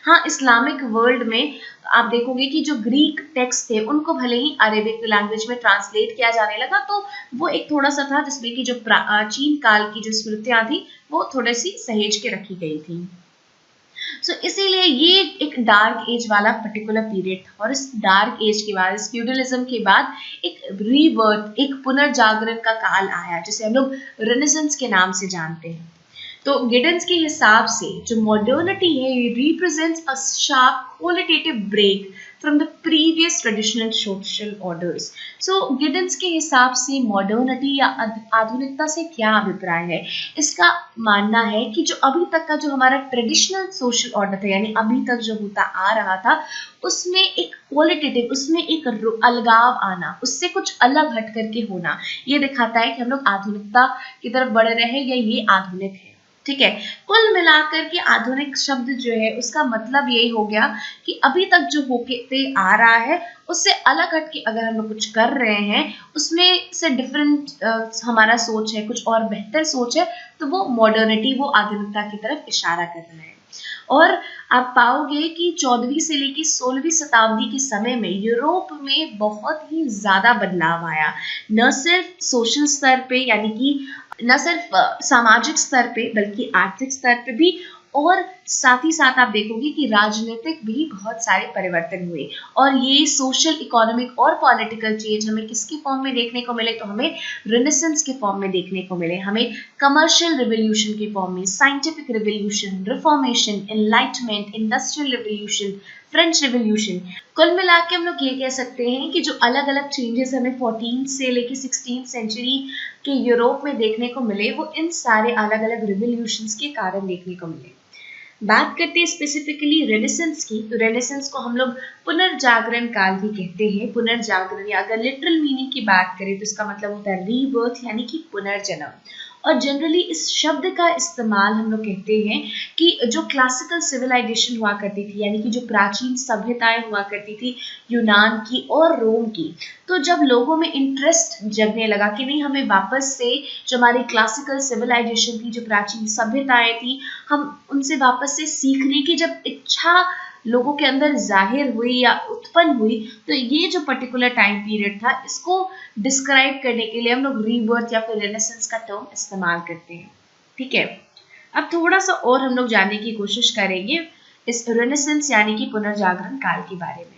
हाँ, इस्लामिक वर्ल्ड में आप देखोगे कि जो ग्रीक टेक्स्ट थे उनको भले ही अरेबिक लैंग्वेज में ट्रांसलेट किया जाने लगा, तो वो एक थोड़ा सा था जिसमें कि जो प्राचीन काल की जो स्मृतियां थी वो थोड़ी सी सहेज के रखी गई थी। सो इसीलिए ये एक डार्क एज वाला पर्टिकुलर पीरियड था, और इस डार्क एज के बाद, इस फ्यूडलिज्म के बाद एक रीबर्थ, एक पुनर्जागरण का काल आया जिसे हम लोग रेनेसेंस के नाम से जानते हैं। तो गिडन्स के हिसाब से जो मॉडर्निटी है ये represents a sharp qualitative break from the previous traditional social orders. So Giddens के हिसाब से मॉडर्निटी या आधुनिकता से क्या अभिप्राय है, इसका मानना है कि जो अभी तक का जो हमारा ट्रेडिशनल सोशल ऑर्डर था यानी अभी तक जो होता आ रहा था उसमें एक क्वालिटेटिव, उसमें एक अलगाव आना, उससे कुछ अलग हट करके होना, ये दिखाता है कि हम लोग आधुनिकता की तरफ बढ़ रहे हैं या ये आधुनिक है। ठीक है, कुल मिलाकर के आधुनिक शब्द जो है उसका मतलब यही हो गया कि अभी तक जो होते आ रहा है उससे अलग हट के अगर हम लोग कुछ कर रहे हैं, उसमें से डिफरेंट हमारा सोच है, कुछ और बेहतर सोच है, तो वो मॉडर्निटी, वो आधुनिकता की तरफ इशारा कर रहा है। और आप पाओगे कि 14वीं से लेकर 16वीं शताब्दी के समय में यूरोप में बहुत ही ज्यादा बदलाव आया, न सिर्फ सोशल स्तर पे यानी कि न सिर्फ सामाजिक स्तर पे बल्कि आर्थिक स्तर पे भी, और साथ ही साथ आप देखोगे कि राजनीतिक भी बहुत सारे परिवर्तन हुए। और ये सोशल, इकोनॉमिक और पॉलिटिकल चेंज हमें किसके फॉर्म में देखने को मिले, तो हमें रेनेसेंस के फॉर्म में देखने को मिले, हमें कमर्शियल रिवॉल्यूशन के फॉर्म में, scientific revolution, reformation, enlightenment, industrial revolution, French revolution. कुल मिला के हम लोग ये कह सकते हैं कि जो अलग अलग चेंजेस हमें 14 से लेकर 16 सेंचुरी के यूरोप में देखने को मिले, वो इन सारे अलग अलग रिवॉल्यूशंस के कारण देखने को मिले। बात करते हैं स्पेसिफिकली रेनेसेंस की, तो रेनेसेंस को हम लोग पुनर्जागरण काल भी कहते हैं। पुनर्जागरण, या अगर लिटरल मीनिंग की बात करें तो इसका मतलब होता है रीबर्थ यानी कि पुनर्जन्म। और जनरली इस शब्द का इस्तेमाल हम लोग कहते हैं कि जो क्लासिकल सिविलाइजेशन हुआ करती थी, यानी कि जो प्राचीन सभ्यताएं हुआ करती थी यूनान की और रोम की, तो जब लोगों में इंटरेस्ट जगने लगा कि नहीं, हमें वापस से जो हमारी क्लासिकल सिविलाइजेशन थी, जो प्राचीन सभ्यताएं थी, हम उनसे वापस से सीखने की जब इच्छा लोगों के अंदर जाहिर हुई या उत्पन्न हुई, तो ये जो पर्टिकुलर टाइम पीरियड था, इसको डिस्क्राइब करने के लिए हम लोग रीबर्थ या फिर रेनेसेंस का टर्म इस्तेमाल करते हैं। ठीक है, अब थोड़ा सा और हम लोग जानने की कोशिश करेंगे इस रेनेसेंस यानी कि पुनर्जागरण काल के बारे में।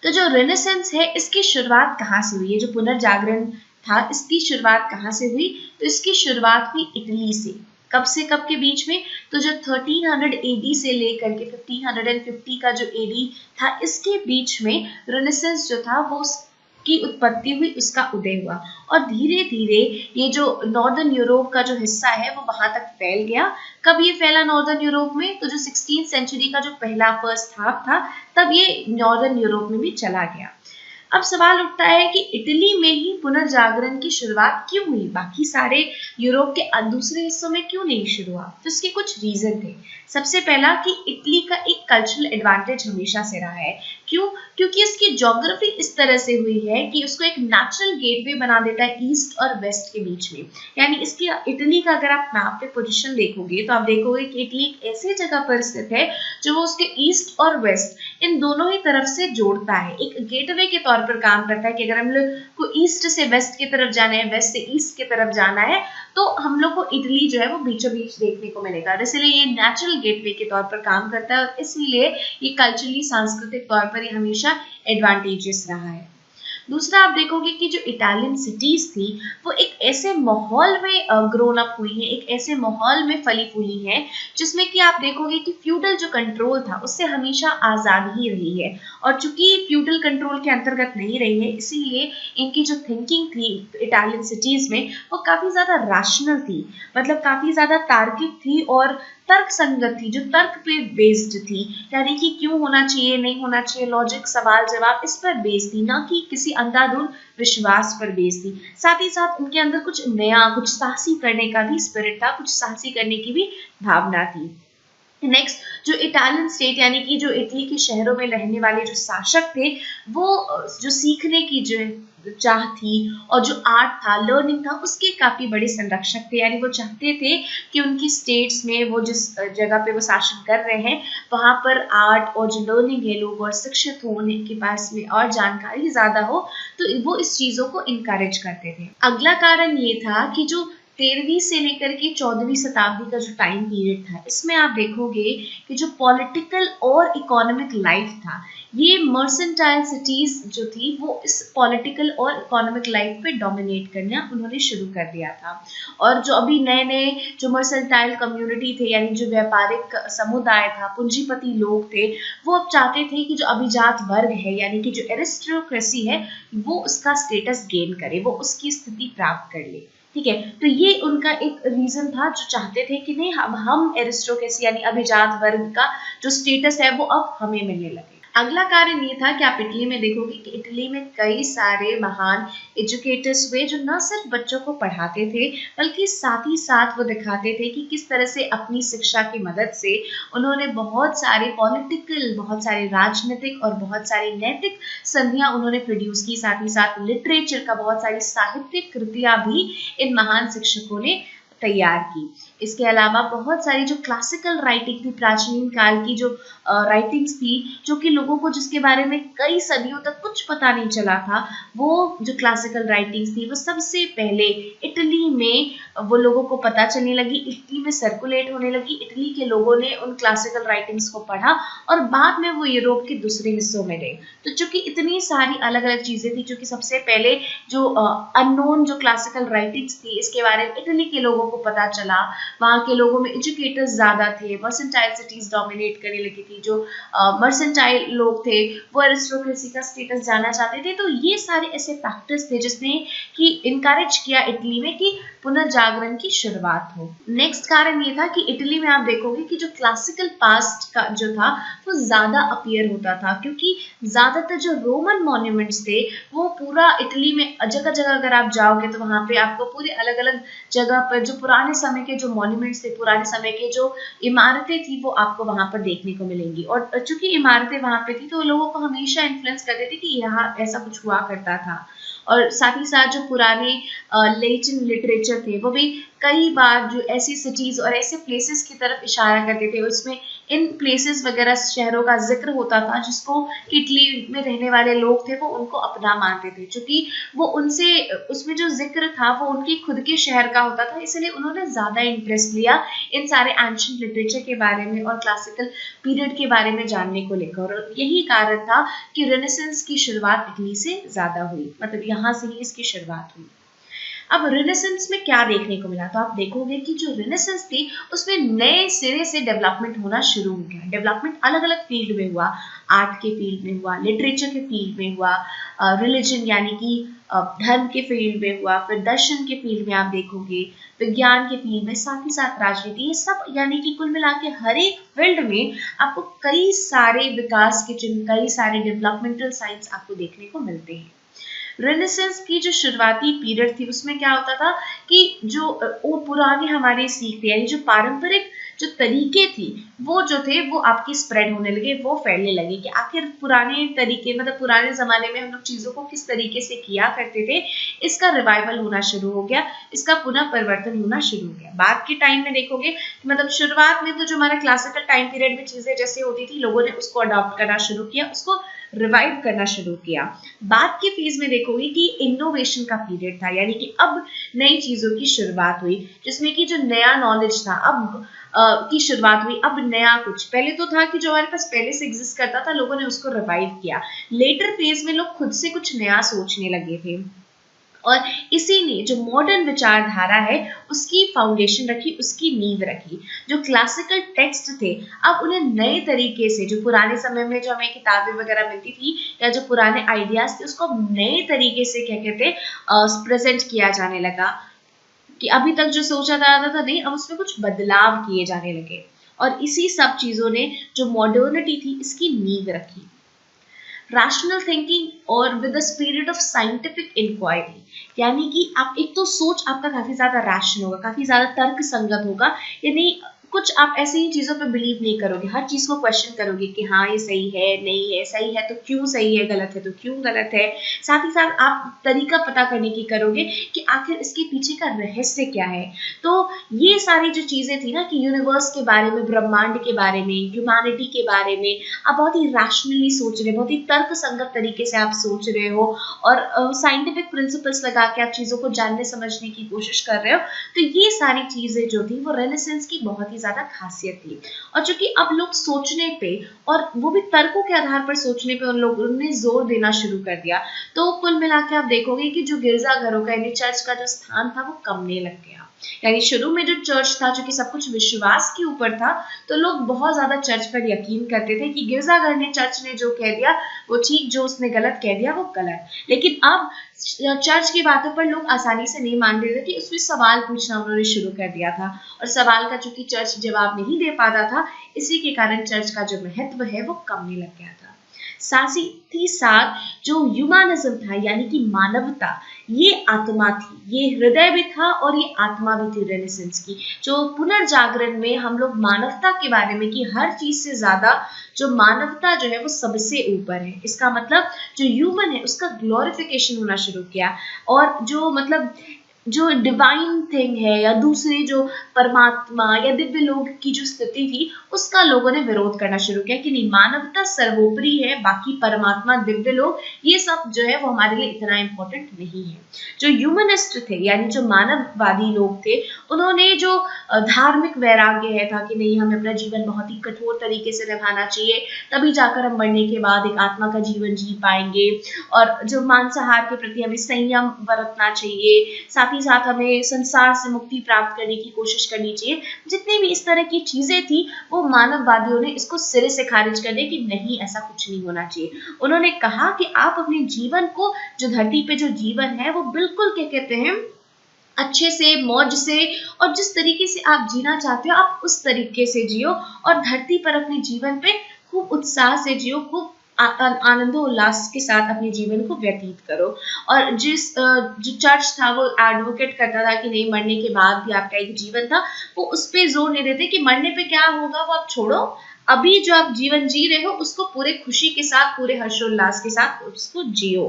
तो जो रेनेसेंस है, इसकी शुरुआत कहाँ से हुई है? जो पुनर्जागरण था, इसकी शुरुआत कहाँ से हुई? तो इसकी शुरुआत हुई इटली से। कब से कब के बीच में? तो जो 1300 एडी से लेकर के 1550 का जो एडी था, इसके बीच में रेनेसेंस जो था वो की उत्पत्ति हुई, उसका उदय हुआ। और धीरे धीरे ये जो नॉर्दर्न यूरोप का जो हिस्सा है वो वहां तक फैल गया। कब ये फैला नॉर्दर्न यूरोप में? तो जो 16th सेंचुरी का जो पहला फर्स्ट हाफ था, तब ये नॉर्दर्न यूरोप में भी चला गया। अब सवाल उठता है कि इटली में ही पुनर्जागरण की शुरुआत क्यों हुई, बाकी सारे यूरोप के दूसरे हिस्सों में क्यों नहीं शुरू हुआ? तो इसके कुछ रीजन थे। सबसे पहला कि इटली का एक कल्चरल एडवांटेज हमेशा से रहा है। क्यों? क्योंकि इसकी ज्योग्राफी इस तरह से हुई है कि उसको एक नेचुरल गेटवे बना देता है ईस्ट और वेस्ट के बीच में। यानी इसकी, इटली का अगर आप मैप पे पोजीशन देखोगे तो आप देखोगे कि इटली एक ऐसी जगह पर स्थित है जो वो उसके ईस्ट और वेस्ट इन दोनों ही तरफ से जोड़ता है, एक गेटवे के तौर पर काम करता है कि अगर हम लोग को ईस्ट से वेस्ट की तरफ जाना है, वेस्ट से ईस्ट की तरफ जाना है, तो हम लोग को इटली जो है वो बीचों बीच देखने को मिलेगा। इसलिए ये नेचुरल गेटवे के तौर पर काम करता है और इसलिए ये कल्चरली, सांस्कृतिक तौर पर ये हमेशा एडवांटेजेस रहा है। दूसरा, आप देखोगे कि जो इटालियन सिटीज थी वो एक ऐसे माहौल में ग्रोन अप हुई है, एक ऐसे माहौल में फली फूली है जिसमें कि आप देखोगे कि फ्यूडल जो कंट्रोल था उससे हमेशा आज़ाद ही रही है। और चूंकि फ्यूडल कंट्रोल के अंतर्गत नहीं रही है, इसीलिए इनकी जो थिंकिंग थी इटालियन सिटीज में वो काफ़ी ज़्यादा रैशनल थी, मतलब काफ़ी ज़्यादा तार्किक थी और तर्क संगत थी, जो तर्क पे बेस्ड थी, यानी कि क्यों होना चाहिए, नहीं होना चाहिए, लॉजिक, सवाल जवाब, इस पर बेस्ड थी, ना कि किसी अंधाधुंध विश्वास पर बेस्ड थी। साथ ही साथ उनके अंदर कुछ नया, कुछ साहसी करने का भी स्पिरिट था, कुछ साहसी करने की भी भावना थी। नेक्स्ट, जो इटालियन स्टेट यानी कि जो इटली के शहरों में रहने वाले जो शासक थे, वो जो सीखने की जो चाह थी और जो आर्ट था, लर्निंग था, उसके काफी बड़े संरक्षक थे। यानी वो चाहते थे कि उनकी स्टेट्स में, वो जिस जगह पे वो शासन कर रहे हैं, वहां पर आर्ट और जो लर्निंग है, लोग और शिक्षित हो, उनके पास में और जानकारी ज्यादा हो, तो वो इस चीजों को इनकरेज करते थे। अगला कारण ये था कि जो 13वीं से लेकर के 14वीं शताब्दी का जो टाइम पीरियड था, इसमें आप देखोगे कि जो पॉलिटिकल और इकोनॉमिक लाइफ था, ये मर्सेंटाइल सिटीज जो थी वो इस पॉलिटिकल और इकोनॉमिक लाइफ पे डोमिनेट करना उन्होंने शुरू कर दिया था। और जो अभी नए नए जो मर्सेंटाइल कम्युनिटी थे, यानी जो व्यापारिक समुदाय था, पूंजीपति लोग थे, वो अब चाहते थे कि जो अभिजात वर्ग है, यानी कि जो एरिस्टोक्रेसी है, वो उसका स्टेटस गेन करे, वो उसकी स्थिति प्राप्त कर ले। ठीक है, तो ये उनका एक रीजन था, जो चाहते थे कि नहीं, हम एरिस्टोक्रेसी यानी अभिजात वर्ग का जो स्टेटस है वो अब हमें मिलने लगे। अगला कारण ये था कि आप इटली में देखोगे कि इटली में कई सारे महान एजुकेटर्स हुए जो न सिर्फ बच्चों को पढ़ाते थे, बल्कि साथ ही साथ वो दिखाते थे कि किस तरह से अपनी शिक्षा की मदद से उन्होंने बहुत सारे पॉलिटिकल, बहुत सारे राजनीतिक और बहुत सारी नैतिक संधियां उन्होंने प्रोड्यूस की। साथ ही साथ लिटरेचर का, बहुत सारी साहित्यिक कृतियां भी इन महान शिक्षकों ने तैयार की। इसके अलावा बहुत सारी जो क्लासिकल राइटिंग थी, प्राचीन काल की जो राइटिंग्स थी, जो कि लोगों को जिसके बारे में कई सदियों तक कुछ पता नहीं चला था, वो जो क्लासिकल राइटिंग्स थी वो सबसे पहले इटली में वो लोगों को पता चलने लगी, इटली में सर्कुलेट होने लगी। इटली के लोगों ने उन क्लासिकल राइटिंग्स को पढ़ा और बाद में वो यूरोप के दूसरे हिस्सों में गए। तो चूंकि इतनी सारी अलग अलग चीजें थी, चूंकि सबसे पहले जो अननोन जो क्लासिकल राइटिंग्स थी इसके बारे में इटली के लोगों को पता चला, वहाँ के लोगों में एजुकेटर्स ज्यादा थे, मर्सेंटाइल सिटीज डोमिनेट करने लगी थी, जो मर्सेंटाइल लोग थे वो एरिस्टोक्रेसी का स्टेटस जाना चाहते थे। तो ये सारे ऐसे फैक्टर्स थे जिसने कि इनकरेज किया इटली में कि पुनर्जागरण की शुरुआत हो। नेक्स्ट कारण ये था कि इटली में आप देखोगे कि जो क्लासिकल पास्ट का जो था वो ज्यादा अपीयर होता था, क्योंकि ज्यादातर जो रोमन मॉन्यूमेंट्स थे वो पूरा इटली में जगह जगह अगर आप जाओगे तो वहां पे आपको पूरे अलग अलग जगह पर जो पुराने समय के जो मॉन्यूमेंट्स थे, पुराने समय के जो इमारतें थी वो आपको वहां पर देखने को मिलेंगी। और चूंकि इमारतें वहां पे थी तो लोगों को हमेशा इन्फ्लुएंस करते थे कि यहाँ ऐसा कुछ हुआ करता था। और साथ ही साथ जो पुराने लेटिन लिटरेचर थे वो भी कई बार जो ऐसी सिटीज और ऐसे प्लेसेस की तरफ इशारा करते थे, उसमें इन प्लेसेस वगैरह शहरों का जिक्र होता था जिसको इटली में रहने वाले लोग थे वो उनको अपना मानते थे, क्योंकि वो उनसे उसमें जो जिक्र था वो उनकी खुद के शहर का होता था, इसलिए उन्होंने ज्यादा इंटरेस्ट लिया इन सारे एंशिएंट लिटरेचर के बारे में और क्लासिकल पीरियड के बारे में जानने को लेकर। और यही कारण था कि रेनेसेंस की शुरुआत इटली से ज्यादा हुई, मतलब यहाँ से ही इसकी शुरुआत हुई। अब रेनेसेंस में क्या देखने को मिला, तो आप देखोगे कि जो रेनेसेंस थी उसमें नए सिरे से डेवलपमेंट होना शुरू हो गया। डेवलपमेंट अलग अलग फील्ड में हुआ, आर्ट के फील्ड में हुआ, लिटरेचर के फील्ड में हुआ, रिलीजन यानी कि धर्म के फील्ड में हुआ, फिर दर्शन के फील्ड में आप देखोगे, विज्ञान के फील्ड में, साथ ही साथ राजनीति, ये सब यानी कि कुल मिला के हर एक फील्ड में आपको कई सारे विकास के चिन्ह, कई सारे डेवलपमेंटल साइंस आपको देखने को मिलते हैं। रेनेसेंस की जो शुरुआती पीरियड थी उसमें क्या होता था कि जो वो पुराने हमारे सीख थे, यानी जो पारंपरिक जो तरीके थी वो जो थे वो आपकी स्प्रेड होने लगे, वो फैलने लगे कि आखिर पुराने तरीके, मतलब पुराने जमाने में हम लोग चीजों को किस तरीके से किया करते थे, इसका रिवाइवल होना शुरू हो गया, इसका पुनः परिवर्तन होना शुरू हो गया। बाद के टाइम में देखोगे मतलब शुरुआत में तो जो हमारा क्लासिकल टाइम पीरियड में चीजें जैसे होती थी लोगों ने उसको अडॉप्ट करना शुरू किया, उसको रिवाइव करना शुरू किया। बाद के फेज में देखोगे कि इनोवेशन का पीरियड था, यानी कि अब नई चीजों की शुरुआत हुई, जिसमें कि जो नया नॉलेज था अब की शुरुआत हुई। अब नया कुछ पहले तो था कि जो हमारे पास पहले से एग्जिस्ट करता था लोगों ने उसको रिवाइव किया। लेटर फेज में लोग खुद से कुछ नया सोचने लगे थे और इसी ने जो मॉडर्न विचारधारा है उसकी फाउंडेशन रखी, उसकी नींव रखी। जो क्लासिकल टेक्स्ट थे अब उन्हें नए तरीके से, जो पुराने समय में जो हमें किताबें वगैरह मिलती थी या जो पुराने आइडियाज थे उसको नए तरीके से क्या कहते प्रेजेंट किया जाने लगा, कि अभी तक जो सोचा जाता था नहीं, अब उसमें कुछ बदलाव किए जाने लगे। और इसी सब चीजों ने जो मॉडर्निटी थी इसकी नींव रखी। रैशनल थिंकिंग और with the spirit of scientific inquiry, यानी कि आप एक तो सोच आपका काफी ज्यादा रैशनल होगा, काफी ज्यादा तर्क संगत होगा, यानी कुछ आप ऐसी ही चीजों पे बिलीव नहीं करोगे, हर चीज को क्वेश्चन करोगे कि हाँ ये सही है, नहीं है, सही है तो क्यों सही है, गलत है तो क्यों गलत है। साथ ही साथ आप तरीका पता करने की करोगे कि आखिर इसके पीछे का रहस्य क्या है। तो ये सारी जो चीजें थी ना कि यूनिवर्स के बारे में, ब्रह्मांड के बारे में, ह्यूमैनिटी के बारे में आप बहुत ही रैशनली सोच रहे हो, बहुत ही तर्क संगत तरीके से आप सोच रहे हो और साइंटिफिक प्रिंसिपल्स लगा के आप चीजों को जानने समझने की कोशिश कर रहे हो। तो ये सारी चीजें जो थी वो रेनेसेंस की बहुत ही ज्यादा खासियत थी। और चूंकि अब लोग सोचने पे और वो भी तर्कों के आधार पर सोचने पे उन लोगों ने जोर देना शुरू कर दिया, तो कुल मिला के आप देखोगे कि जो गिरजाघरों का यानी चर्च का जो स्थान था वो कमने लग गया। यानी शुरू में जो चर्च था, जो कि सब कुछ विश्वास के ऊपर था, तो लोग बहुत ज्यादा चर्च पर यकीन करते थे कि गिरजाघर ने, चर्च ने जो कह दिया वो ठीक, जो उसने गलत कह दिया वो गलत। लेकिन अब चर्च की बातों पर लोग आसानी से नहीं मान रहे थे कि उसमें सवाल पूछना उन्होंने शुरू कर दिया था, और सवाल का चूंकि चर्च जवाब नहीं दे पाता था, इसी के कारण चर्च का जो महत्व है वो कमने लग गया था। साथ ही साथ जो ह्यूमनिज्म था यानी कि मानवता, ये आत्मा थी, ये हृदय भी था और ये आत्मा भी थी रेनेसेंस की। जो पुनर्जागरण में हम लोग मानवता के बारे में कि हर चीज से ज्यादा जो मानवता जो है वो सबसे ऊपर है, इसका मतलब जो ह्यूमन है उसका ग्लोरिफिकेशन होना शुरू किया। और जो मतलब जो डिवाइन थिंग है या दूसरे जो परमात्मा या दिव्य लोक की जो स्थिति थी उसका लोगों ने विरोध करना शुरू किया कि नहीं, मानवता सर्वोपरि है, बाकी परमात्मा दिव्य लोक ये सब जो है वो हमारे लिए इतना इम्पोर्टेंट नहीं है। जो ह्यूमनिस्ट थे यानी जो मानववादी लोग थे, उन्होंने जो धार्मिक वैराग्य है था कि नहीं, हमें अपना जीवन बहुत ही कठोर तरीके से निभाना चाहिए, तभी जाकर हम मरने के बाद एक आत्मा का जीवन जी पाएंगे, और जो मांसाहार के प्रति हमें संयम बरतना चाहिए, साथ ही साथ हमें संसार से मुक्ति प्राप्त करने की कोशिश करनी चाहिए। जितनी भी इस तरह की चीजें थी वो मानववादियों ने इसको सिरे से खारिज कर दिया कि नहीं, ऐसा कुछ नहीं होना चाहिए। उन्होंने कहा कि आप अपने जीवन को, जो धरती पे जो जीवन है वो बिल्कुल क्या कहते हैं अच्छे से, मौज से, और जिस तरीके से आप जीना चाहते हो आप उस तरीके से जियो, और धरती पर अपने जीवन पे खूब उत्साह से जियो, खूब आनंदो उल्लास के साथ अपने जीवन को व्यतीत करो। और जो चर्च था वो एडवोकेट करता था कि नहीं, मरने के बाद भी आपका एक जीवन था, वो उस पर जोर नहीं देते कि मरने पे क्या होगा वो आप छोड़ो, अभी जो आप जीवन जी रहे हो उसको पूरे खुशी के साथ, पूरे हर्षोल्लास के साथ उसको जियो।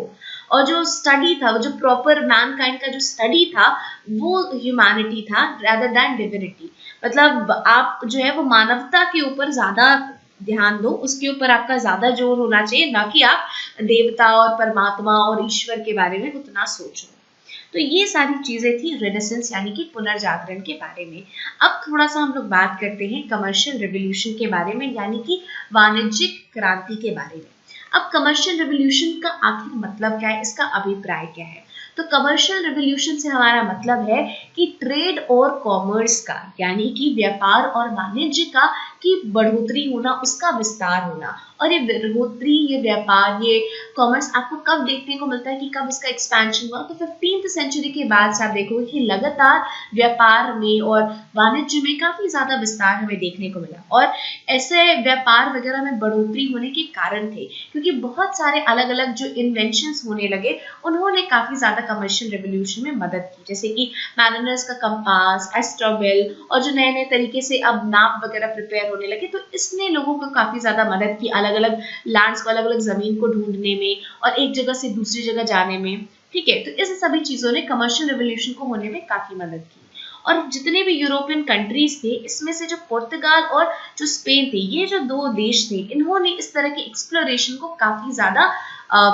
और जो स्टडी था, वो जो प्रॉपर मैनकाइंड का जो स्टडी था वो ह्यूमैनिटी था rather than डिविनिटी। मतलब आप जो है वो मानवता के ऊपर ज्यादा ध्यान दो, उसके ऊपर आपका ज्यादा जोर होना चाहिए, ना कि आप देवता और परमात्मा और ईश्वर के बारे में उतना सोचो। तो ये सारी चीजें थी रेनेसेंस यानी कि पुनर्जागरण के बारे में। अब थोड़ा सा हम लोग बात करते हैं कमर्शियल रिवॉल्यूशन के बारे में, यानी कि वाणिज्यिक क्रांति के बारे में। अब कमर्शियल रिवॉल्यूशन का आखिर मतलब क्या है, इसका अभिप्राय क्या है? तो कमर्शियल रिवॉल्यूशन से हमारा मतलब है कि ट्रेड और कॉमर्स का, यानी कि व्यापार और वाणिज्य का की बढ़ोतरी होना, उसका विस्तार होना। और ये बढ़ोतरी, ये व्यापार, ये कॉमर्स आपको कब देखने को मिलता है कि कब इसका एक्सपेंशन हुआ? तो 15th सेंचुरी के बाद से आप देखोगे कि लगातार व्यापार में और वाणिज्य में काफी ज्यादा विस्तार हमें देखने को मिला। और ऐसे व्यापार वगैरह में बढ़ोतरी होने के कारण थे क्योंकि बहुत सारे अलग अलग जो इन्वेंशंस होने लगे, उन्होंने काफी ज्यादा कमर्शियल रिवॉल्यूशन में मदद की, जैसे कि मैरिनर्स का कंपास, एस्ट्रोबेल, और जो नए नए तरीके से अब नाप वगैरह प्रिपेयर होने लगे, तो इसने लोगों को काफी ज्यादा मदद की अलग अलग लैंड्स को, अलग अलग जमीन को ढूंढने में और एक जगह से दूसरी जगह जाने में। ठीक है, तो इस सभी चीजों ने कमर्शियल रिवॉल्यूशन को होने में काफी मदद की। और जितने भी यूरोपियन कंट्रीज थे, इसमें से जो पुर्तगाल और जो स्पेन थे, ये जो दो देश थे, इन्होंने इस तरह के एक्सप्लोरेशन को काफी ज्यादा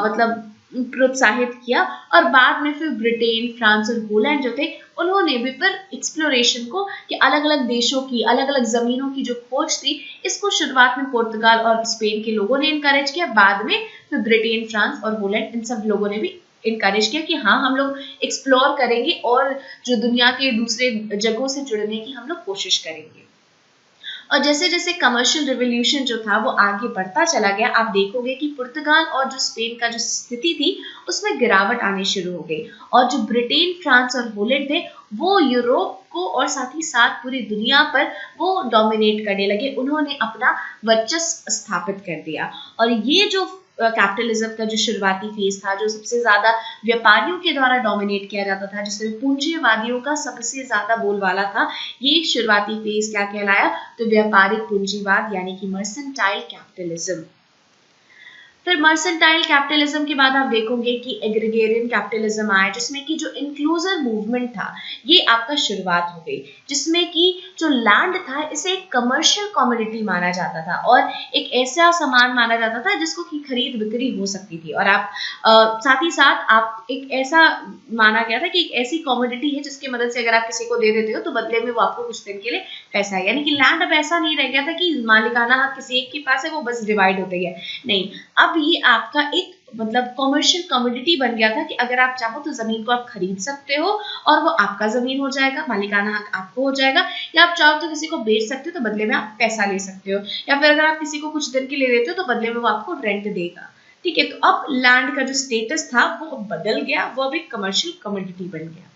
मतलब प्रोत्साहित किया। और बाद में फिर ब्रिटेन, फ्रांस और होलैंड जो थे, उन्होंने भी फिर एक्सप्लोरेशन को, कि अलग अलग देशों की अलग अलग जमीनों की जो खोज थी, इसको शुरुआत में पुर्तगाल और स्पेन के लोगों ने इनकरेज किया, बाद में फिर ब्रिटेन, फ्रांस और होलैंड, इन सब लोगों ने भी इनकरेज किया कि हाँ, हम लोग एक्सप्लोर करेंगे और जो दुनिया के दूसरे जगहों से जुड़ने की हम लोग कोशिश करेंगे। और जैसे जैसे कमर्शियल रिवॉल्यूशन जो था वो आगे बढ़ता चला गया, आप देखोगे कि पुर्तगाल और जो स्पेन का जो स्थिति थी उसमें गिरावट आनी शुरू हो गई, और जो ब्रिटेन, फ्रांस और होलैंड थे वो यूरोप को और साथ ही साथ पूरी दुनिया पर वो डोमिनेट करने लगे, उन्होंने अपना वर्चस्व स्थापित कर दिया। और ये जो कैपिटलिज्म का जो शुरुआती फेज था, जो सबसे ज्यादा व्यापारियों के द्वारा डोमिनेट किया जाता था, जिसमें पूंजीवादियों का सबसे ज्यादा बोलबाला था, ये शुरुआती फेज क्या कहलाया? तो व्यापारिक पूंजीवाद यानी कि मर्सेंटाइल कैपिटलिज्म। फिर मर्सेंटाइल कैपिटलिज्म के बाद आप देखोगे कि एग्रीगेरियन कैपिटलिज्म आया, जिसमें कि जो इंक्लूसिव मूवमेंट था ये आपका शुरुआत हो गई, जिसमें कि जो लैंड था इसे एक कमर्शियल कमोडिटी माना जाता था और एक ऐसा सामान माना जाता था जिसको की खरीद बिक्री हो सकती थी। और आप साथ ही साथ आप एक ऐसा माना गया था कि एक ऐसी कमोडिटी है जिसकी मदद से अगर आप किसी को दे देते हो तो बदले में वो आपको कुछ दिन के लिए पैसा है, यानी कि लैंड अब ऐसा नहीं रह गया था कि मालिकाना हक किसी एक के पास है वो बस डिवाइड होते गया, नहीं, अब ये आपका एक मतलब कमर्शियल कमोडिटी बन गया था कि अगर आप चाहो तो जमीन को आप खरीद सकते हो और वो आपका जमीन हो जाएगा, मालिकाना हक आपको हो जाएगा, या आप चाहो तो किसी को बेच सकते हो तो बदले में आप पैसा ले सकते हो, या फिर अगर आप किसी को कुछ दिन के लिए देते हो तो बदले में वो आपको रेंट देगा। ठीक है, तो अब लैंड का जो स्टेटस था वो बदल गया, वो अब एक कमर्शियल कमोडिटी बन गया।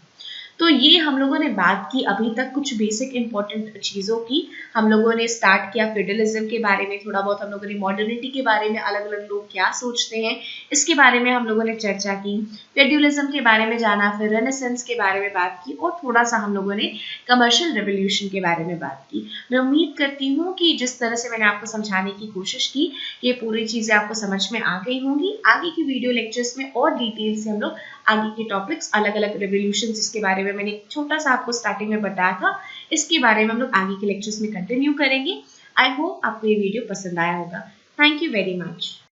तो ये हम लोगों ने बात की अभी तक कुछ बेसिक इंपॉर्टेंट चीज़ों की। हम लोगों ने स्टार्ट किया फेडरलिज्म के बारे में, थोड़ा बहुत हम लोगों ने मॉडर्निटी के बारे में, अलग अलग लोग क्या सोचते हैं इसके बारे में हम लोगों ने चर्चा की, फेड्यूलिज्म के बारे में जाना, फिर रेनेसेंस के बारे में बात की, और थोड़ा सा हम लोगों ने कमर्शियल रेवोल्यूशन के बारे में बात की। मैं उम्मीद करती हूँ कि जिस तरह से मैंने आपको समझाने की कोशिश की ये पूरी चीज़ें आपको समझ में आ गई होंगी। आगे की वीडियो लेक्चर्स में और डिटेल से हम लोग आगे के टॉपिक्स अलग अलग रेवोल्यूशन जिसके बारे में मैंने एक छोटा सा आपको स्टार्टिंग में बताया था, इसके बारे में हम लोग आगे के लेक्चर्स में कंटिन्यू करेंगे। आई होप आपको ये वीडियो पसंद आया होगा। Thank you very much.